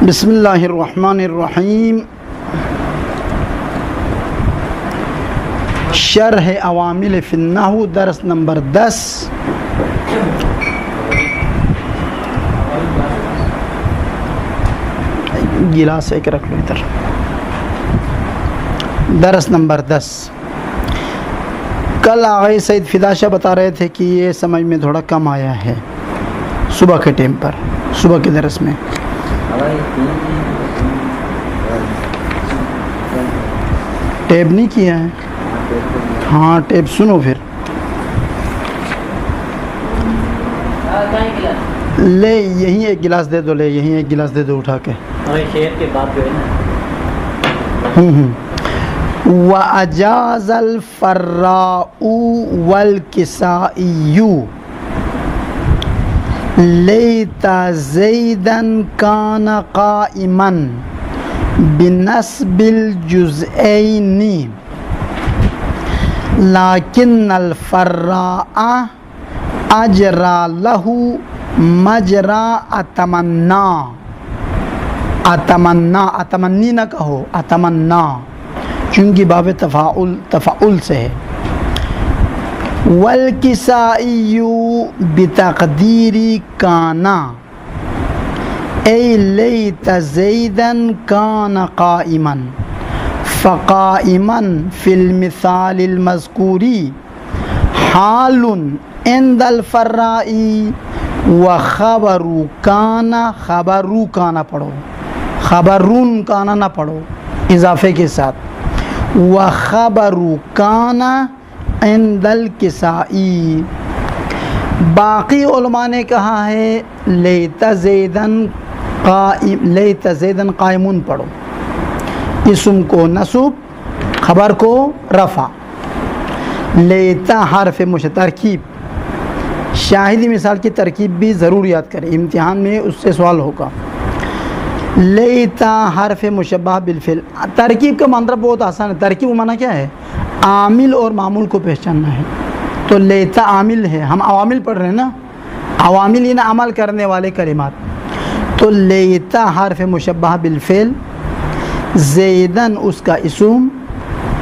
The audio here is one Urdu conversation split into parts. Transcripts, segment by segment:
بسم اللہ الرحمن الرحیم. شرح عوامل فی النحو درس نمبر 10. گلاس ایک رکھ لو ادھر. درس نمبر 10. کل آغا سعید فدا شاہ بتا رہے تھے کہ یہ سمجھ میں تھوڑا کم آیا ہے صبح کے ٹائم پر، صبح کے درس میں. ٹیپ نہیں کیا ہے؟ ہاں ٹیپ سنو پھر. لے یہیں ایک گلاس دے دو، لے یہیں ایک گلاس دے دو اٹھا کے. وَأَجَازَ الْفَرَّاءُ وَالْكِسَائِيُّ لَيْتَ زَيْدًا كَانَ قَائِمًا بِنَصْبِ الْجُزْئَيْنِ لَكِنَّ الْفَرَّاءَ أَجْرَى لَهُ مَجْرَى اتمنی نہ کہو، اتمنا، چونکہ باب تفاعل سے ہے. والکسائی بتقدیر کانا ای لیت زیدا کان قائما فقائما فی المثال المذکور حال عند الفرائی وخبر کانا، خبرو کانا پڑھو، خبرون کانا نہ پڑھو اضافے کے ساتھ. وخبر کان عند الکسائی. باقی علماء نے کہا ہے لیت زیدن قائمون پڑھو، اسم کو نصب، خبر کو رفع. لیتا حرف ترکیب، شاہدی مثال کی ترکیب بھی ضرور یاد کریں، امتحان میں اس سے سوال ہوگا. لیتا حرف مشبہ بالفعل. ترکیب کا معنی بہت آسان ہے. ترکیب معنی کیا ہے؟ عامل اور معمول کو پہچاننا ہے. تو لیتا عامل ہے، ہم عوامل پڑھ رہے ہیں نا، عوامل یہ نا عمل کرنے والے کلمات. تو لیتا حرف مشبہ بالفعل، زیدن اس کا اسم،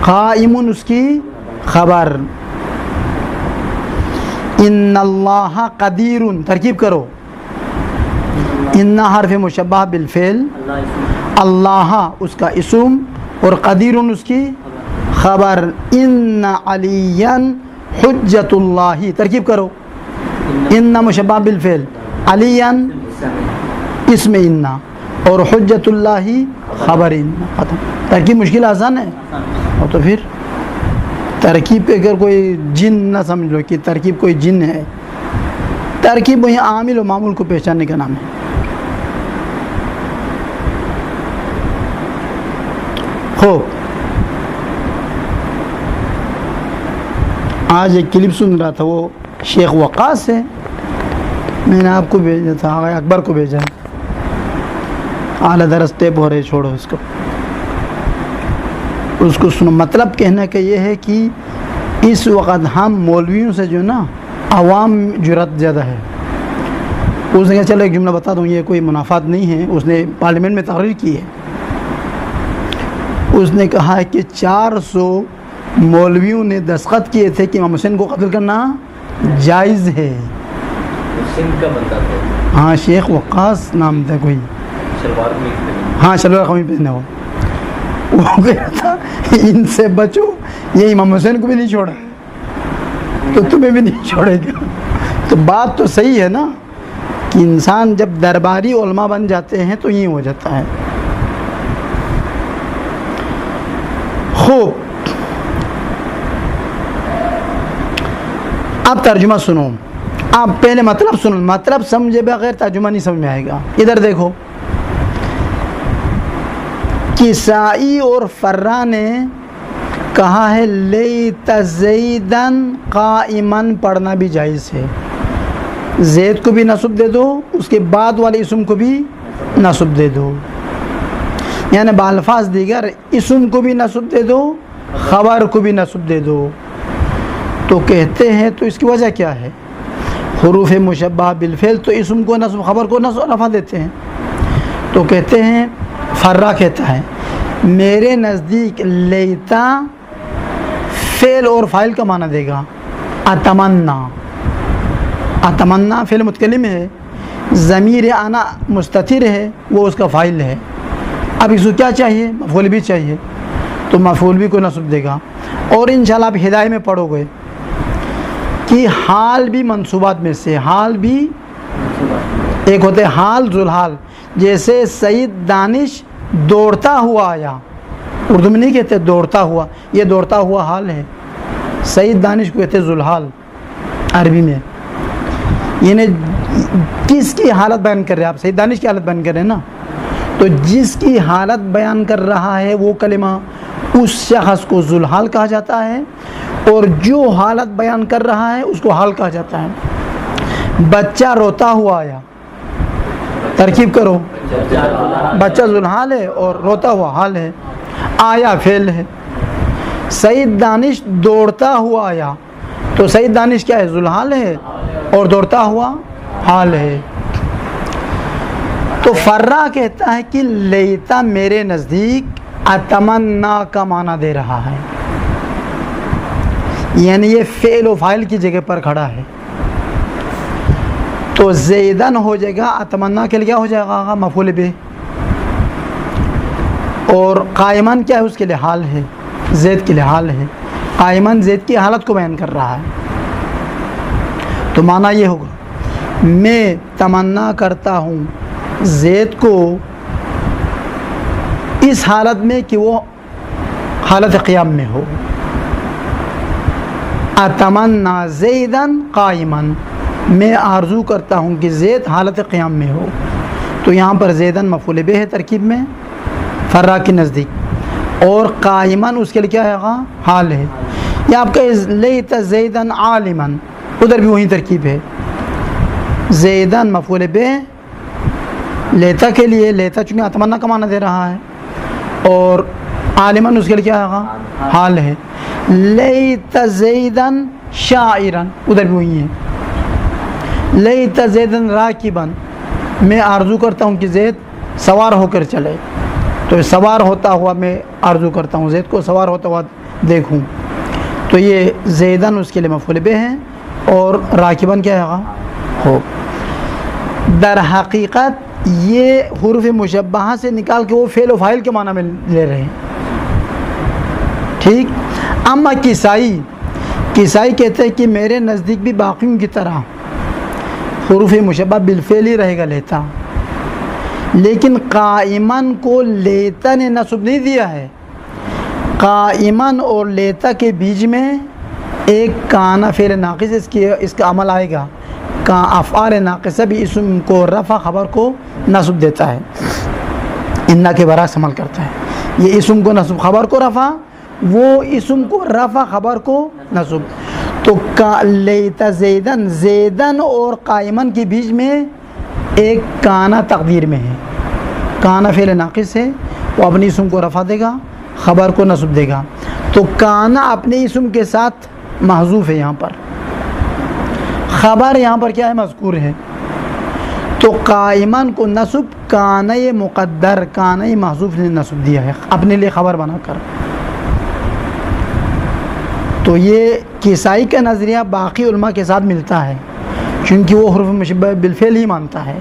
قائمن اس کی خبر. ان اللہ قدیر، ترکیب کرو. ان حرف مشبہ بالفعل، اللہ اس کا اسم اور قدیر اس کی خبر. ان علی حجت اللہ، ترکیب کرو. ان مشبہ بالفعل، علی اسم ان اور حجت اللہ خبر ان. ختم. ترکیب مشکل آسان ہے. اور تو پھر ترکیب پہ اگر کوئی جن نہ سمجھ لو کہ ترکیب کوئی جن ہے. ترکیب وہی عامل و معمول کو پہچاننے کا نام ہے. خوب، آج ایک کلپ سن رہا تھا، وہ شیخ وقاص سے، میں نے آپ کو بھیجا تھا، آغا اکبر کو بھیجا. اعلیٰ درس ٹیپ ہو رہے، چھوڑو اس کو سنو. مطلب کہنے کا یہ ہے کہ اس وقت ہم مولویوں سے جو نا عوام جرات زیادہ ہے. اس نے کہا چلو ایک جملہ بتا دوں، یہ کوئی منافات نہیں ہے. اس نے پارلیمنٹ میں تقریر کی ہے. اس نے کہا کہ 400 مولویوں نے دستخط کیے تھے کہ امام حسین کو قتل کرنا جائز ہے. کا بندہ تھا، ہاں شیخ وقاص نام تھا کوئی، ہاں شلوار قمیص پہنے ہو. وہ کہا تھا ان سے بچو، یہ امام حسین کو بھی نہیں چھوڑا تو تمہیں بھی نہیں چھوڑے گا. تو بات تو صحیح ہے نا کہ انسان جب درباری علماء بن جاتے ہیں تو یہ ہو جاتا ہے. خوب، اب ترجمہ سنو. آپ پہلے مطلب سنو، مطلب سمجھے بغیر ترجمہ نہیں سمجھ میں آئے گا. ادھر دیکھو، کسائی اور فرا نے کہا ہے لیت زیدن قائمن پڑھنا بھی جائز ہے. زید کو بھی نصب دے دو، اس کے بعد والے اسم کو بھی نصب دے دو، یعنی بالفاظ دیگر اسم کو بھی نصب دے دو، خبر کو بھی نصب دے دو. تو کہتے ہیں تو اس کی وجہ کیا ہے؟ حروف مشبہ بالفعل تو اسم کو نصب، خبر کو نصب رفع دیتے ہیں. تو تو کہتے ہیں فرا کہتا ہے میرے نزدیک لیتا فعل اور فاعل کا معنی دے گا. اتمنا، اتمنا فعل متکلم ہے، ضمیر انا مستتر ہے، وہ اس کا فاعل ہے. اب اس کو کیا چاہیے؟ مفعول بھی چاہیے، تو مفعول بھی کو نصب دے گا. اور انشاءاللہ آپ ہدایت میں پڑھو گے کہ حال بھی منصوبات میں سے، حال بھی ایک ہوتے حال ذوالحال. جیسے سعید دانش دوڑتا ہوا آیا، اردو میں نہیں کہتے دوڑتا ہوا، یہ دوڑتا ہوا حال ہے. سعید دانش کو کہتے ذوالحال عربی میں. یعنی کس کی حالت بیان کر رہے ہیں آپ؟ سعید دانش کی حالت بیان کر رہے ہیں نا. تو جس کی حالت بیان کر رہا ہے وہ کلمہ اس شخص کو ذوالحال کہا جاتا ہے، اور جو حالت بیان کر رہا ہے اس کو حال کہا جاتا ہے. بچہ روتا ہوا آیا، ترکیب کرو، بچہ ذوالحال ہے اور روتا ہوا حال ہے. آیا فعل ہے. سعید دانش دوڑتا ہوا آیا، تو سعید دانش کیا ہے؟ ذوالحال ہے، اور دوڑتا ہوا حال ہے. تو فرا کہتا ہے کہ لیتا میرے نزدیک اتمنا کا معنی دے رہا ہے، یعنی یہ فعل و فاعل کی جگہ پر کھڑا ہے. تو زیدن ہو جائے گا، اتمنا کے لیے کیا ہو جائے گا؟ مفعول بہ. اور قائمن کیا ہے؟ اس کے لیے حال ہے، زید کے لیے حال ہے. قائمن زید کی حالت کو بیان کر رہا ہے. تو معنی یہ ہوگا میں تمنا کرتا ہوں زید کو اس حالت میں کہ وہ حالت قیام میں ہو. اتمنا زیدن قائمن، میں آرزو کرتا ہوں کہ زید حالت قیام میں ہو. تو یہاں پر زیدن مفعول بہ ہے ترکیب میں فرا کے نزدیک، اور قائمن اس کے لیے کیا ہے؟ حال ہے. یا آپ کا لیت زیدن عالمن، ادھر بھی وہی ترکیب ہے. زیدن مفعول بہ لیتا کے لیے، لیتا چونکہ اتمنا کا معنی دے رہا ہے، اور عالمن اس کے لیے کیا ہے؟ حال ہے. لیت زیدن شاعرن، ادھر بھی وہی ہے. لیت زیدن راکبن، میں آرزو کرتا ہوں کہ زید سوار ہو کر چلے. تو سوار ہوتا ہوا میں آرزو کرتا ہوں زید کو سوار ہوتا ہوا دیکھوں. تو یہ زیدن اس کے لیے مفعول بہ ہے، اور راکبن کیا ہے؟ ہو. در حقیقت یہ حروف مشبہہ سے نکال کے وہ فعل و فاعل کے معنی میں لے رہے ہیں. ٹھیک. اما کسائی کہتے ہیں کہ میرے نزدیک بھی باقیوں کی طرح حروف مشبہ بالفعل ہی رہے گا لیتا، لیکن قائمن کو لیتا نے نصب نہیں دیا ہے. قائمن اور لیتا کے بیچ میں ایک کانا فعل ناقص اس کا عمل آئے گا. کا افعال ناقصہ بھی اسم کو رفع خبر کو نصب دیتا ہے، انا کے برعکس عمل کرتا ہے. یہ اسم کو نصب خبر کو رفع، وہ اسم کو رفع خبر کو نصب. تو لیتا زیدن، زیدن اور قائمن کے بیچ میں ایک کانا تقدیر میں ہے. کانا فعل ناقص ہے، وہ اپنی اسم کو رفع دے گا، خبر کو نصب دے گا. تو کانا اپنے اسم کے ساتھ محذوف ہے، یہاں پر خبر یہاں پر کیا ہے؟ مذکور ہے. تو قائمن کو نصب کانا مقدر، کانا محذوف نے نصب دیا ہے اپنے لیے خبر بنا کر. تو یہ کسائی کا نظریہ باقی علماء کے ساتھ ملتا ہے، چونکہ وہ حروف مشبہ بالفعل ہی مانتا ہے،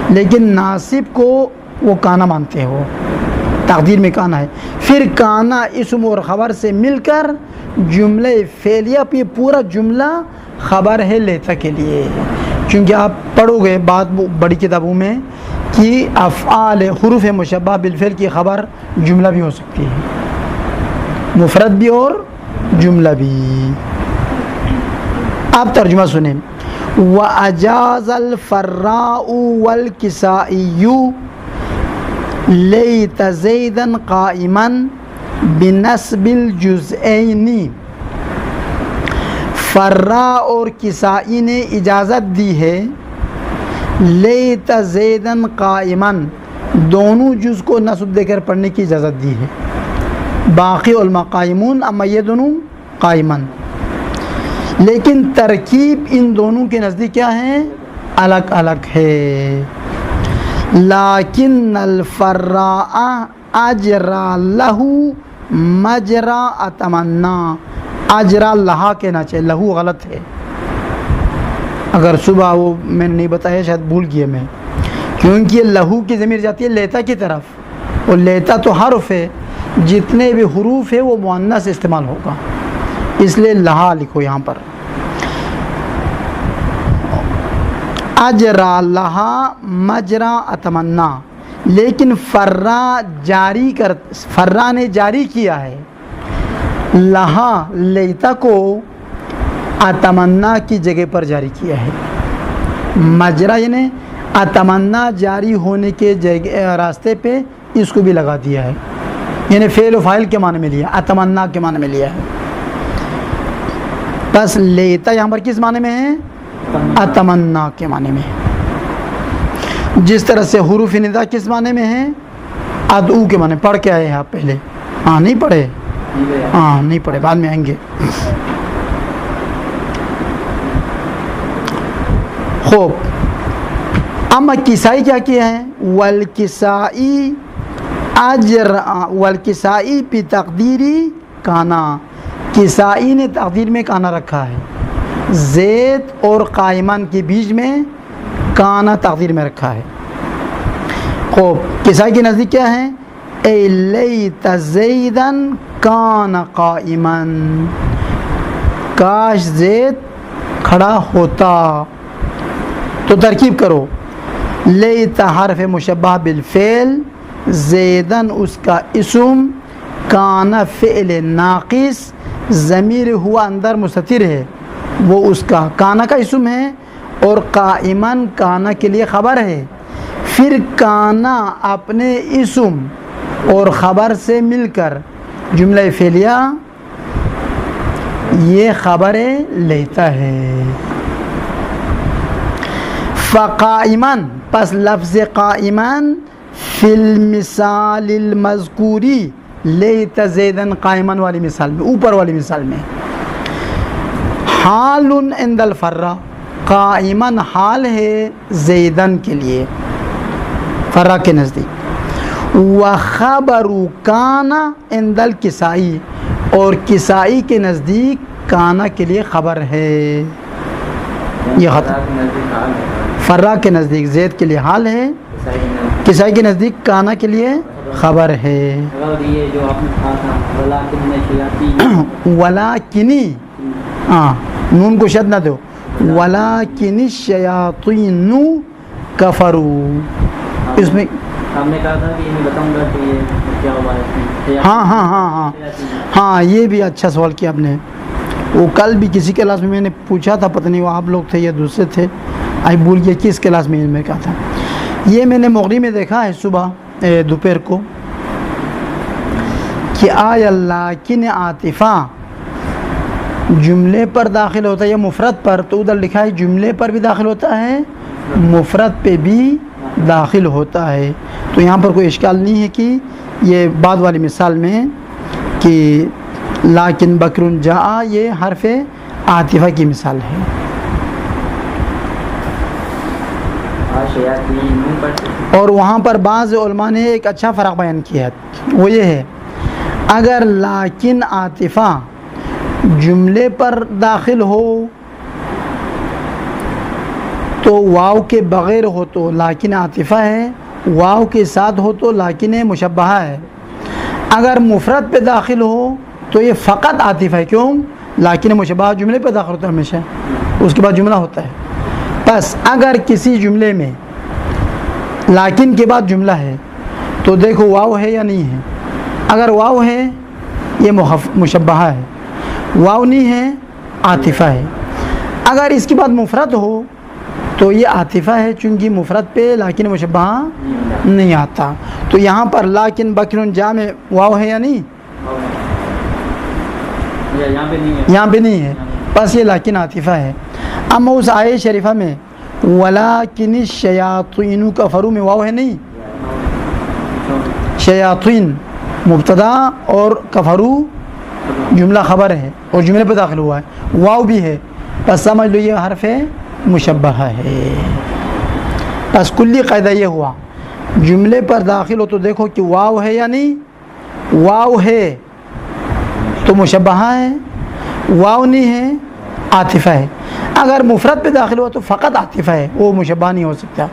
لیکن ناصب کو وہ کانا مانتے ہو، تقدیر میں کانا ہے. پھر کانا اسم اور خبر سے مل کر جملہ فعلیہ، یہ پورا جملہ خبر ہے لیتا کے لیے. چونکہ آپ پڑھو گے بات بڑی کتابوں میں کہ افعال حروف مشبہ بالفعل کی خبر جملہ بھی ہو سکتی ہے، مفرد بھی اور جملہ بھی. آپ ترجمہ سنیں. وَأَجَازَ الْفَرَّاءُ وَالْكِسَائِيُّ لَيْتَ زَيْدًا قَائِمًا بِنَصْبِ الْجُزْئَيْنِ. فرا اور کسائی نے اجازت دی ہے لیت زیدن قائمن، دونوں جز کو نصب دے کر پڑھنے کی اجازت دی ہے. باقی علماء قائمون، اما یہ دونوں قائمن. لیکن ترکیب ان دونوں کے نزدیک کیا ہے؟ الگ الگ ہے. لیکن الفراء اجرا لہو مجرا اتمنا، اجرا لہا کہنا چاہیے، لہو غلط ہے، اگر صبح وہ میں نے نہیں بتایا شاید بھول گیا میں، کیونکہ یہ لہو کی ضمیر جاتی ہے لیتا کی طرف، اور لیتا تو حرف ہے، جتنے بھی حروف ہے وہ مؤنث استعمال ہوگا، اس لیے لہا لکھو یہاں پر، اجرا لہا مجرا اتمنا، لیکن فرا نے جاری کیا ہے لہا لیتا کو اتمنا کی جگہ پر جاری کیا ہے، مجرا یعنی اتمنا جاری ہونے کے راستے پہ اس کو بھی لگا دیا ہے، یعنی فعل و فاعل کے معنی میں لیا، اتمنا کے معنی میں لیا ہے، بس لیتا یہاں پر کس معنی میں ہے؟ اتمنا کے معنی میں، جس طرح سے حروف ندا کس معنی میں ہے؟ ادعو کے معنی، پڑھ کے آئے ہیں آپ پہلے؟ ہاں نہیں پڑھے؟ ہاں نہیں پڑھے، بعد میں آئیں گے۔ خوب، اما کسائی کیا کیا ہے؟ والکسائی والکسائی پی تقدیری کانا، کسائی نے تقدیر میں کانا رکھا ہے، زید اور قائمان کے بیچ میں کانا تقدیر میں رکھا ہے۔ خوب، کسائی کے نزدیک کیا ہے؟ اے لیت زیدن کان قائما، کاش زید کھڑا ہوتا، تو ترکیب کرو، لیت حرف مشبہ بالفعل، زیدن اس کا اسم، کان فعل ناقص، ضمیر ہوا اندر مستتر ہے، وہ اس کا کانا کا اسم ہے، اور قائمن کانا کے لیے خبر ہے، پھر کانا اپنے اسم اور خبر سے مل کر جملہ فعلیہ یہ خبریں لیتا ہے۔ فقائمن، پس لفظ قائمن فی المثال المذکوری، لیت زیدن قائمن والی مثال میں، اوپر والی مثال میں، حال عند الفرا، قائمن حال ہے زیدن کے لیے فرا کے نزدیک، وخبر کانا عند الکسائی، اور کسائی کے نزدیک کانا کے لیے خبر ہے، یہ ختم۔ فرا کے نزدیک زید کے لیے حال ہے، کسائی کے نزدیک کانا کے لیے خبر ہے۔ ولاکنی، ہاں نون کو شد نہ دو، ولاکن الشیاطین کفروا، اس میں ہم نے کہا تھا کہ میں بتاؤں گا کہ یہ کیا ہوا ہے۔ ہاں یہ بھی اچھا سوال کیا آپ نے، وہ کل بھی کسی کلاس میں نے پوچھا تھا، پتہ نہیں وہ آپ لوگ تھے یا دوسرے تھے، آئی بھول گیا کس کلاس میں میں کہا تھا۔ یہ میں نے مغری میں دیکھا ہے صبح دوپہر کو کہ آیا لیکن عاطفہ جملے پر داخل ہوتا ہے یا مفرد پر، تو ادھر لکھا ہے جملے پر بھی داخل ہوتا ہے، مفرد پہ بھی داخل ہوتا ہے، تو یہاں پر کوئی اشکال نہیں ہے کہ یہ بعد والی مثال میں کہ لیکن بکر جاء یہ حرف عاطفہ کی مثال ہے۔ اور وہاں پر بعض علماء نے ایک اچھا فرق بیان کیا ہے، وہ یہ ہے اگر لیکن عاطفہ جملے پر داخل ہو تو واو کے بغیر ہو تو لیکن عاطفہ ہے، واو کے ساتھ ہو تو لیکن مشبہہ ہے، اگر مفرد پہ داخل ہو تو یہ فقط عاطفہ ہے، کیوں؟ لیکن مشبہہ جملے پہ داخل ہوتا ہے ہمیشہ، اس کے بعد جملہ ہوتا ہے۔ بس اگر کسی جملے میں لیکن کے بعد جملہ ہے تو دیکھو واو ہے یا نہیں ہے، اگر واو ہے یہ مشبہہ ہے، واو نہیں ہے عاطفہ ہے، اگر اس کے بعد مفرد ہو تو یہ عاطفہ ہے، چونکہ مفرد پہ لیکن مشبہہ نہیں آتا، تو یہاں پر لیکن بکر جاء میں واو ہے یا نہیں؟ یہاں پہ نہیں ہے، بس یہ لیکن عاطفہ ہے۔ اما اس آیہ شریفہ میں وَلَٰكِنِ الشَّيَاطِينُ كَفَرُوا میں واو ہے نہیں، شیاطین مبتدا اور کفرو جملہ خبر ہے اور جملے پہ داخل ہوا ہے، واو بھی ہے، بس سمجھ لو یہ حرف مشبہہ ہے۔ بس کلی قاعدہ یہ ہوا جملے پر داخل ہو تو دیکھو کہ واو ہے یا نہیں. واو ہے تو مشبہہ ہے, واو نہیں ہے عاطفہ ہے. اگر مفرد پہ داخل ہوا تو فقط عاطفہ ہے, وہ مشبہہ نہیں ہو سکتا.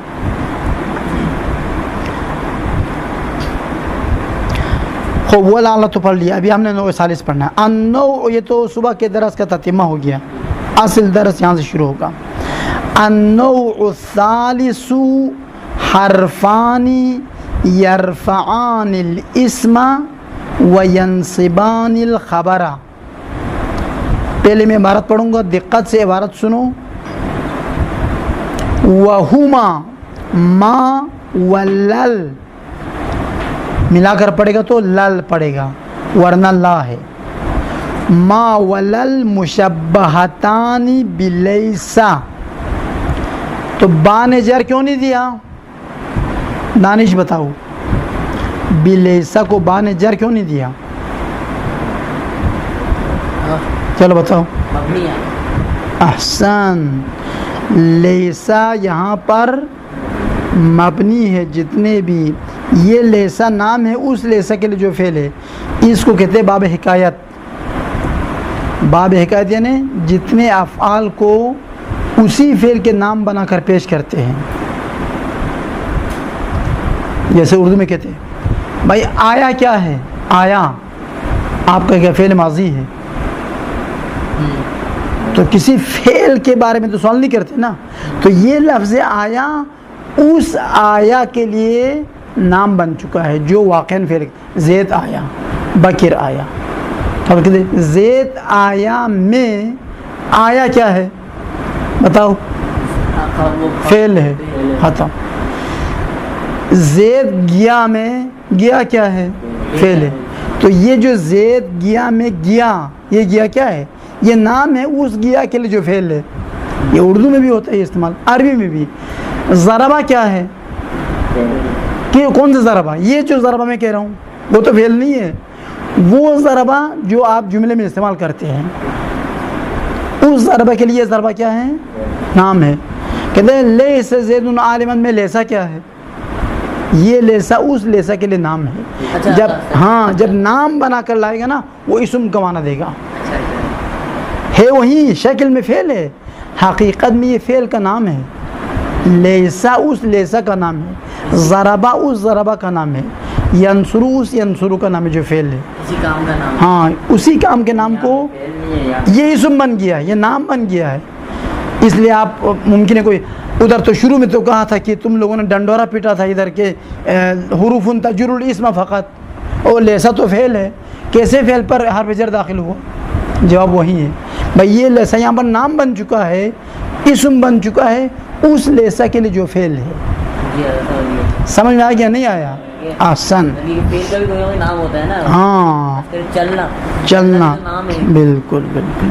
خوب وہ لعلہ تو پڑھ لیا. ابھی ہم نے نوع ثالث پڑھنا ہے. النوع, یہ تو صبح کے درس کا تتمہ ہو گیا, اصل درس یہاں سے شروع ہوگا. النوع الثالث حرفان یرفعان الاسم وینصبان الخبر. پہلے میں عبارت پڑھوں گا, دقت سے عبارت سنو. وَهُمَا ما واللل, ملا کر پڑھے گا تو لل پڑھے گا ورنہ لا ہے. ما ولل مشبہتان بلیسا, تو با نے جر کیوں نہیں دیا؟ دانش بتاؤ, بلیسا کو با نے جر کیوں نہیں دیا؟ چلو بتاؤ. احسن. لیسا یہاں پر مبنی ہے. جتنے بھی یہ لیسا نام ہے اس لیسا کے لیے جو فعل ہے, اس کو کہتے ہیں باب حکایت. باب حکایت یعنی جتنے افعال کو اسی فعل کے نام بنا کر پیش کرتے ہیں. جیسے اردو میں کہتے ہیں بھائی آیا کیا ہے؟ آیا آپ کا کیا فعل ماضی ہے, تو کسی فعل کے بارے میں تو سوال نہیں کرتے نا. تو یہ لفظ آیا اس آیا کے لیے نام بن چکا ہے جو واقعاً فعل. زید آیا, بکر آیا. اب کہتے ہیں زید آیا میں آیا کیا ہے بتاؤ؟ فعل ہے, ختم. زید گیا میں گیا کیا ہے؟ فعل ہے. تو یہ جو زید گیا میں گیا, یہ گیا کیا ہے؟ یہ نام ہے اس گیا کے لیے جو فعل ہے. یہ اردو میں بھی ہوتا ہے استعمال, عربی میں بھی. ضربہ کیا ہے؟ کہ کون سا ضربہ؟ یہ جو ضربہ میں کہہ رہا ہوں وہ تو فعل نہیں ہے, وہ ضربہ جو آپ جملے میں استعمال کرتے ہیں اس ضربہ کے لیے ضربہ کیا ہے؟ نام ہے. کہتے ہیں لیس زید عالما میں لیسا کیا ہے؟ یہ لیسا اس لیسا کے لیے نام ہے. جب نام بنا کر لائے گا نا وہ اسم کا معنی دے گا. ہے وہی شکل میں فعل ہے, حقیقت میں یہ فعل کا نام ہے. لیسا اس لیسا کا نام ہے, ضربہ اس ضربہ کا نام ہے, ینصرو اس ینصرو کا نام ہے جو فعل ہے. اسی کام کا نام. ہاں اسی کام کے نام کو یہ اسم بن گیا, یہ نام بن گیا ہے. اس لیے آپ ممکن ہے کوئی ادھر تو شروع میں تو کہا تھا کہ تم لوگوں نے ڈنڈورا پیٹا تھا ادھر کے حروف تجر الاسم فقط, اور لیسا تو فعل ہے, کیسے فعل پر حرف جر داخل ہوا؟ جواب وہی ہے بھائی, یہ لیسا یہاں پر نام بن چکا ہے, اسم بن چکا ہے اس لیسا کے لیے جو فعل ہے. سمجھ میں آ گیا نہیں آیا؟ آسان. نام ہوتا ہے نا. ہاں چلنا, بالکل بالکل.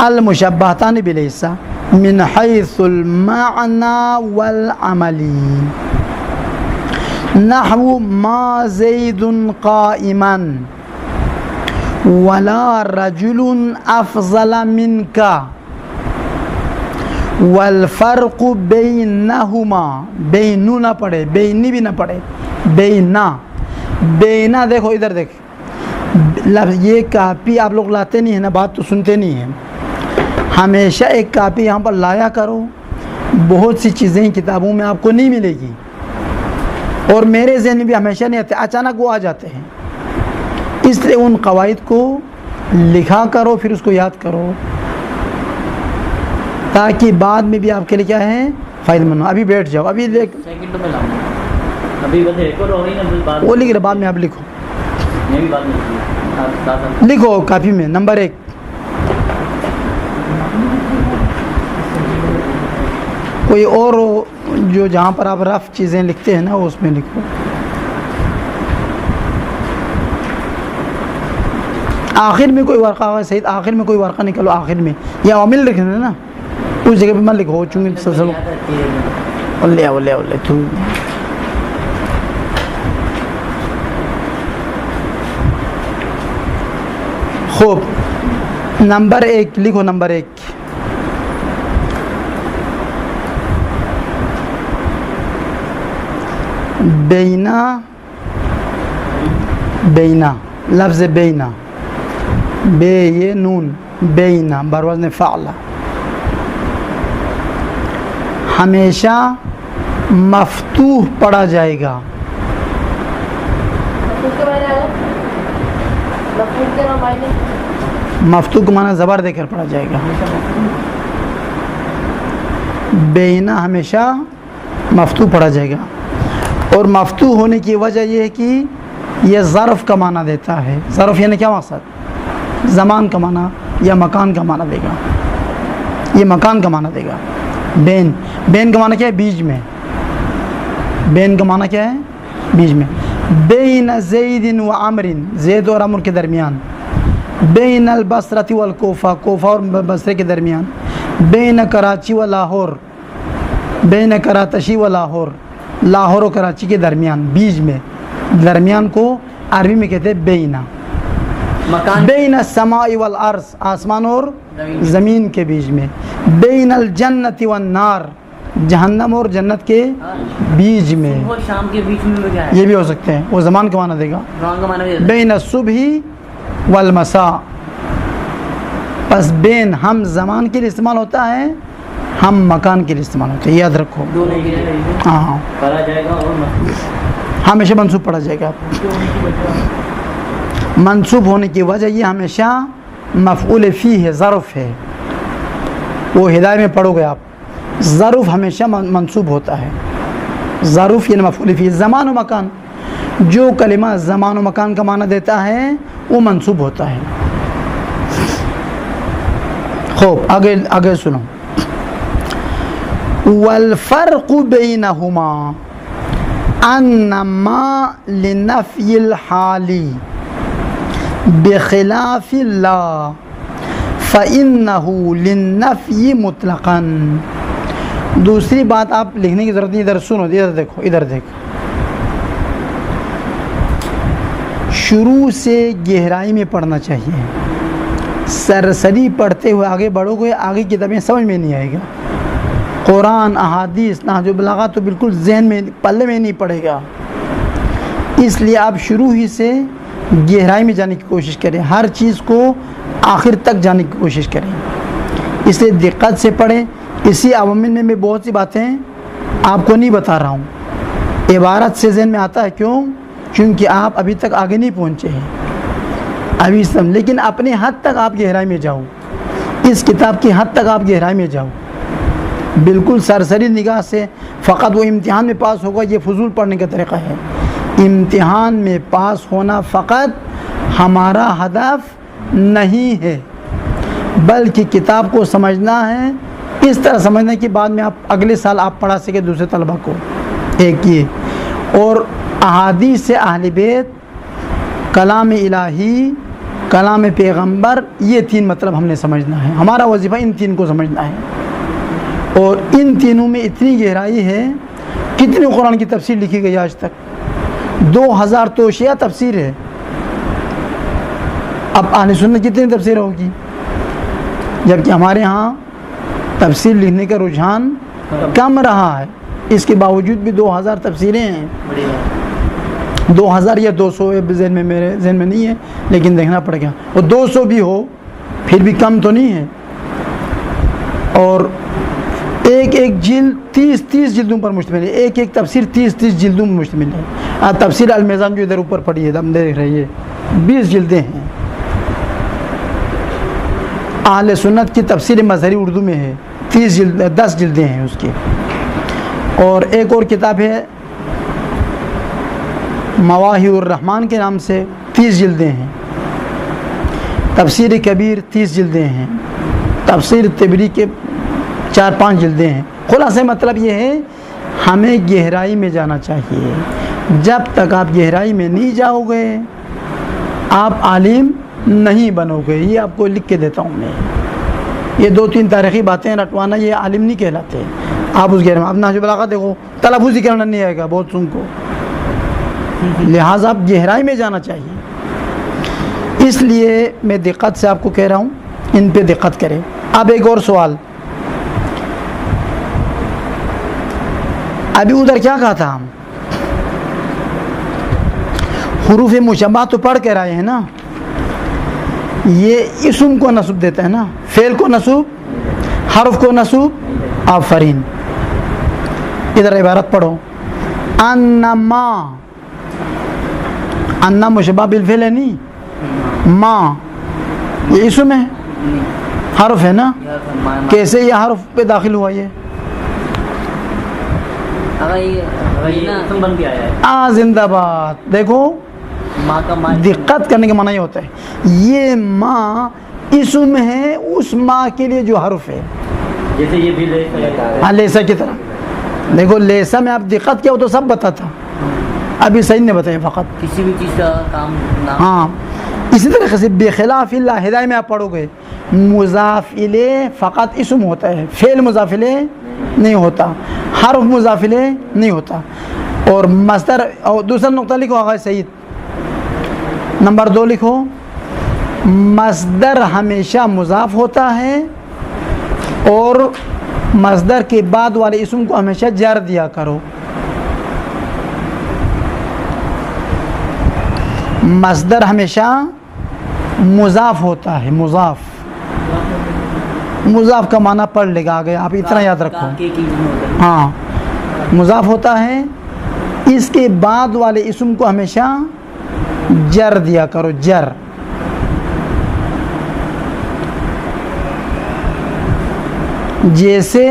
المشبہتان بلیسا من حیث المعنی والعمل نحو ما زید قائما ولا رجل افضل منک والفرق بینہما. بینو نہ پڑھے, بینی بھی نہ پڑھے, بینا. بینا دیکھو ادھر دیکھ لفظ, یہ کاپی آپ لوگ لاتے نہیں ہیں نا, بات تو سنتے نہیں ہیں. ہمیشہ ایک کاپی یہاں پر لایا کرو. بہت سی چیزیں کتابوں میں آپ کو نہیں ملے گی, اور میرے ذہن میں بھی ہمیشہ نہیں آتے, اچانک وہ آ جاتے ہیں. اس لیے ان قواعد کو لکھا کرو, پھر اس کو یاد کرو, تاکہ بعد میں بھی آپ کے لیے کیا ہے فائدہ مند ہو. ابھی بیٹھ جاؤ, ابھی دیکھ وہ لکھ رہے, بعد میں آپ لکھو. لکھو کاپی میں نمبر 1. کوئی اور جو جہاں پر آپ رف چیزیں لکھتے ہیں نا اس میں لکھو. آخر میں کوئی ورقہ ہوگا صحیح, آخر میں کوئی ورقہ نکلو آخر میں, یا عامل لکھنا ہے نا, اس جگہ پہ مت لکھو چونکہ سلسلہ تو خوب. نمبر 1 لکھو, نمبر 1. بینا بینا لفظ بینا بے یہ نون بینا بروزن فعل ہمیشہ مفتوح پڑھا جائے گا. مفتوح کو معنی زبر دے کر پڑھا جائے گا. بینا ہمیشہ مفتوح پڑھا جائے گا. اور مفتوح ہونے کی وجہ یہ ہے کہ یہ ظرف کا معنی دیتا ہے. ظرف یعنی کیا مقصد؟ زمان کا معنی یا مکان کا معنی دے گا. یہ مکان کا معنی دے گا. بین بین کا معنی کیا ہے؟ بیچ میں. بین کا معنی کیا ہے؟ بیچ میں. بین زید و عمر زید اور عمر کے درمیان. بین البصرۃ والکوفہ کوفہ اور بصرے کے درمیان. بین کراچی و لاہور بین کراتشی و لاہور لاہور و کراچی کے درمیان بیچ میں. درمیان کو عربی میں کہتے ہیں بینا. بین السماء والارض آسمان اور زمین کے بیچ میں. بین الجنت والنار جہنم اور جنت کے بیچ میں. شام کے بیچ میں کیا ہے؟ یہ بھی ہو سکتے ہیں. وہ زمان کا معنی دے گا. بین الصبح والمساء. پس بین ہم زمان کے لیے استعمال ہوتا ہے ہم مکان کے لیے استعمال ہوتا ہے. یاد رکھو. ہاں پڑھا جائے گا اور ہمیشہ منصوب پڑھا جائے گا. منصوب ہونے کی وجہ یہ ہمیشہ مفعول فی ہے ظرف ہے. وہ ہدایت میں پڑھو گے آپ. ظرف ہمیشہ منصوب ہوتا ہے. ظرف یعنی مفعول فی. زمان و مکان جو کلمہ زمان و مکان کا معنی دیتا ہے وہ منصوب ہوتا ہے. خوب آگے سنو. والفرق بینہما انما لنفی الحالی بخلاف لا فإنه للنفی مطلقا. دوسری بات آپ لکھنے کی ضرورت نہیں. ادھر سنو. ادھر دیکھو. ادھر دیکھو. شروع سے گہرائی میں پڑھنا چاہیے. سرسری پڑھتے ہوئے آگے بڑھو گے آگے کتابیں سمجھ میں نہیں آئے گا. قرآن احادیث نہج البلاغہ تو بالکل ذہن میں پلے میں نہیں پڑے گا. اس لیے آپ شروع ہی سے گہرائی میں جانے کی کوشش کریں. ہر چیز کو آخر تک جانے کی کوشش کریں. اس لیے دقت سے پڑھیں. اسی عوامل میں میں بہت سی باتیں آپ کو نہیں بتا رہا ہوں. عبارت سے ذہن میں آتا ہے. کیوں؟ کیونکہ آپ ابھی تک آگے نہیں پہنچے ہیں ابھی لیکن اپنے حد تک آپ گہرائی میں جاؤ. اس کتاب کی حد تک آپ گہرائی میں جاؤ. بالکل سرسری نگاہ سے فقط وہ امتحان میں پاس ہوگا یہ فضول پڑھنے کا طریقہ ہے. امتحان میں پاس ہونا فقط ہمارا ہدف نہیں ہے بلکہ کتاب کو سمجھنا ہے. اس طرح سمجھنا کہ بعد میں آپ اگلے سال آپ پڑھا سکے دوسرے طلبہ کو. ایک یہ. اور احادیث سے اہل بیت کلام الہی کلام پیغمبر یہ تین مطلب ہم نے سمجھنا ہے. ہمارا وظیفہ ان تین کو سمجھنا ہے. اور ان تینوں میں اتنی گہرائی ہے. کتنی قرآن کی تفسیر لکھی گئی آج تک؟ 2000 توشیہ تفسیر ہے. اب اہل سنت کتنی تفسیر ہوگی؟ جبکہ ہمارے ہاں تفسیر لکھنے کا رجحان کم رہا ہے. اس کے باوجود بھی 2000 تفسیریں ہیں. 2000 یا 200 ذہن میں میرے ذہن میں نہیں ہے لیکن دیکھنا پڑے گا. اور 200 بھی ہو پھر بھی کم تو نہیں ہے. اور ایک ایک جلد 30 جلدوں پر مشتمل ہے. ایک ایک تفسیر 30 جلدوں پر مشتمل ہے. تفسیر المیزان جو ادھر اوپر پڑی ہے ہم دیکھ رہے ہیں 20 جلدیں ہیں. اہل سنت کی تفسیر مظہری اردو میں ہے 10 جلدیں ہیں اس کی. اور ایک اور کتاب ہے مواہب الرحمن کے نام سے 30 جلدیں ہیں. تفسیر کبیر 30 جلدیں ہیں. تفسیر طبری کے 4-5 جلدیں ہیں. خلاصہ مطلب یہ ہے ہمیں گہرائی میں جانا چاہیے. جب تک آپ گہرائی میں نہیں جاؤ گے آپ عالم نہیں بنو گے. یہ آپ کو لکھ کے دیتا ہوں میں. یہ 2-3 تاریخی باتیں رٹوانا یہ عالم نہیں کہلاتے. آپ اس گہرائی میں. اب نہج البلاغہ دیکھو تلفظ ہی کرنا نہیں آئے گا بہت سن کو. لہٰذا آپ گہرائی میں جانا چاہیے. اس لیے میں دقت سے آپ کو کہہ رہا ہوں ان پہ دقت کریں. اب ایک اور سوال. ابھی ادھر کیا کہا تھا ہم؟ حروف مشبہ تو پڑھ کے رہے ہیں نا, یہ اسم کو نصب دیتا ہے نا, فعل کو نصب, حرف کو نصب. آفرین. ادھر عبارت پڑھو. انما, انا مشبہ بالفعل ہے نہیں, ما یہ اسم ہے, حرف ہے نا, کیسے یہ حرف پہ داخل ہوا یہ؟ بن کے آیا ہے. زندہ باد. دیکھو دقت کرنے کا معنی یہ ہوتا ہے, یہ ماں اسم ہے اس ماں کے لیے جو حرف ہے, جیسے یہ بھی لیسا کی طرح. دیکھو لیسا میں آپ دقت کیا ہو تو سب بتاتا, ابھی صحیح نے بتایا فقط کسی بھی چیز کا کام نہ. ہاں اسی طریقے سے بخلاف اللہ ہدایہ میں آپ پڑھو گے مضاف الیہ فقط اسم ہوتا ہے, فعل مضاف الیہ نہیں ہوتا, حرف مضاف الیہ نہیں ہوتا. اور مصدر, اور دوسرا نقطہ لکھو آغا سعید, نمبر 2 لکھو, مصدر ہمیشہ مضاف ہوتا ہے اور مصدر کے بعد والے اسم کو ہمیشہ جر دیا کرو. مصدر ہمیشہ مضاف ہوتا ہے, مضاف, مضاف کا معنی پڑھ لے گا آگے, آپ اتنا یاد رکھو. ہاں مضاف ہوتا ہے, اس کے بعد والے اسم کو ہمیشہ جر دیا کرو, جر. جیسے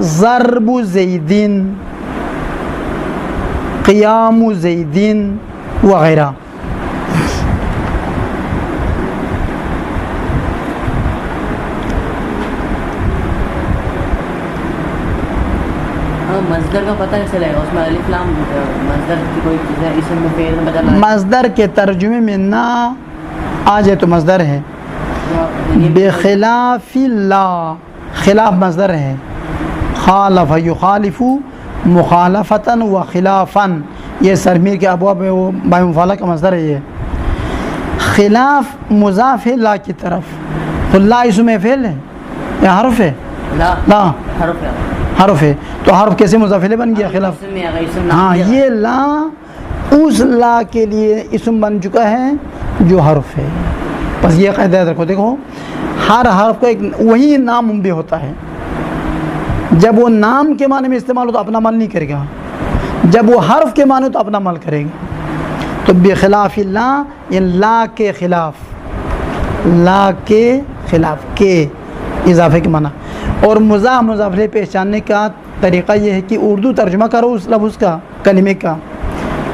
ضرب زیدین, قیام زیدین وغیرہ. مصدر کا پتہ نہیں چلے گا, اس میں الف لام مصدر کی کوئی چیز ہے, اسم میں فعل میں بدل. مصدر کے ترجمے میں نہ آ جائے تو مصدر ہے. بخلاف لا, خلاف مصدر ہے, خالف یخالف مخالفتاً و خلافاً, یہ سرمیر کے ابواب میں وہ بائے مفعلہ کا مصدر ہے. یہ خلاف مضاف ہے لا کی طرف, تو لا اسم فعل ہے یا حرف ہے؟ لا حرف ہے. حرف ہے, تو حرف کیسے مضاف الیہ بن گیا؟ خلاف. ہاں یہ لا اس لا کے لیے اسم بن چکا ہے جو حرف ہے. بس یہ قاعدہ یاد رکھو. دیکھو ہر حرف کا ایک وہی نام بھی ہوتا ہے, جب وہ نام کے معنی میں استعمال ہو تو اپنا عمل نہیں کرے گا, جب وہ حرف کے معنی ہو تو اپنا عمل کرے گا. تو بخلاف لا یہ لا کے خلاف, لا کے خلاف, کے اضافے کے معنی. اور مضاف مضاف الیہ پہچاننے کا طریقہ یہ ہے کہ اردو ترجمہ کرو اس لفظ کا, کلمے کا,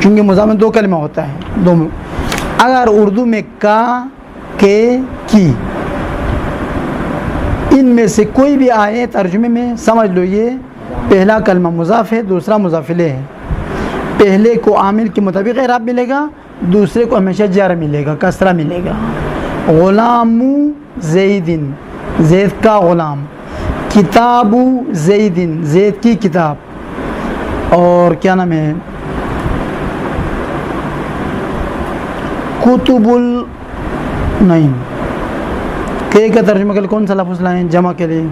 چونکہ مضاف میں 2 کلمہ ہوتا ہے, 2 میں. اگر اردو میں کا, کے, کی, ان میں سے کوئی بھی آئے ترجمے میں, سمجھ لو یہ پہلا کلمہ مضاف ہے, دوسرا مضاف الیہ ہے. پہلے کو عامل کے مطابق اعراب ملے گا, دوسرے کو ہمیشہ جر ملے گا, کسرہ ملے گا. غلام زیدن, زید کا غلام. کتاب زیدن, زید کی کتاب. اور کیا نام ہے, کتب نہیں, کہ کا ترجمہ کے لیے کون سا لفظ لائیں جمع کے لیے؟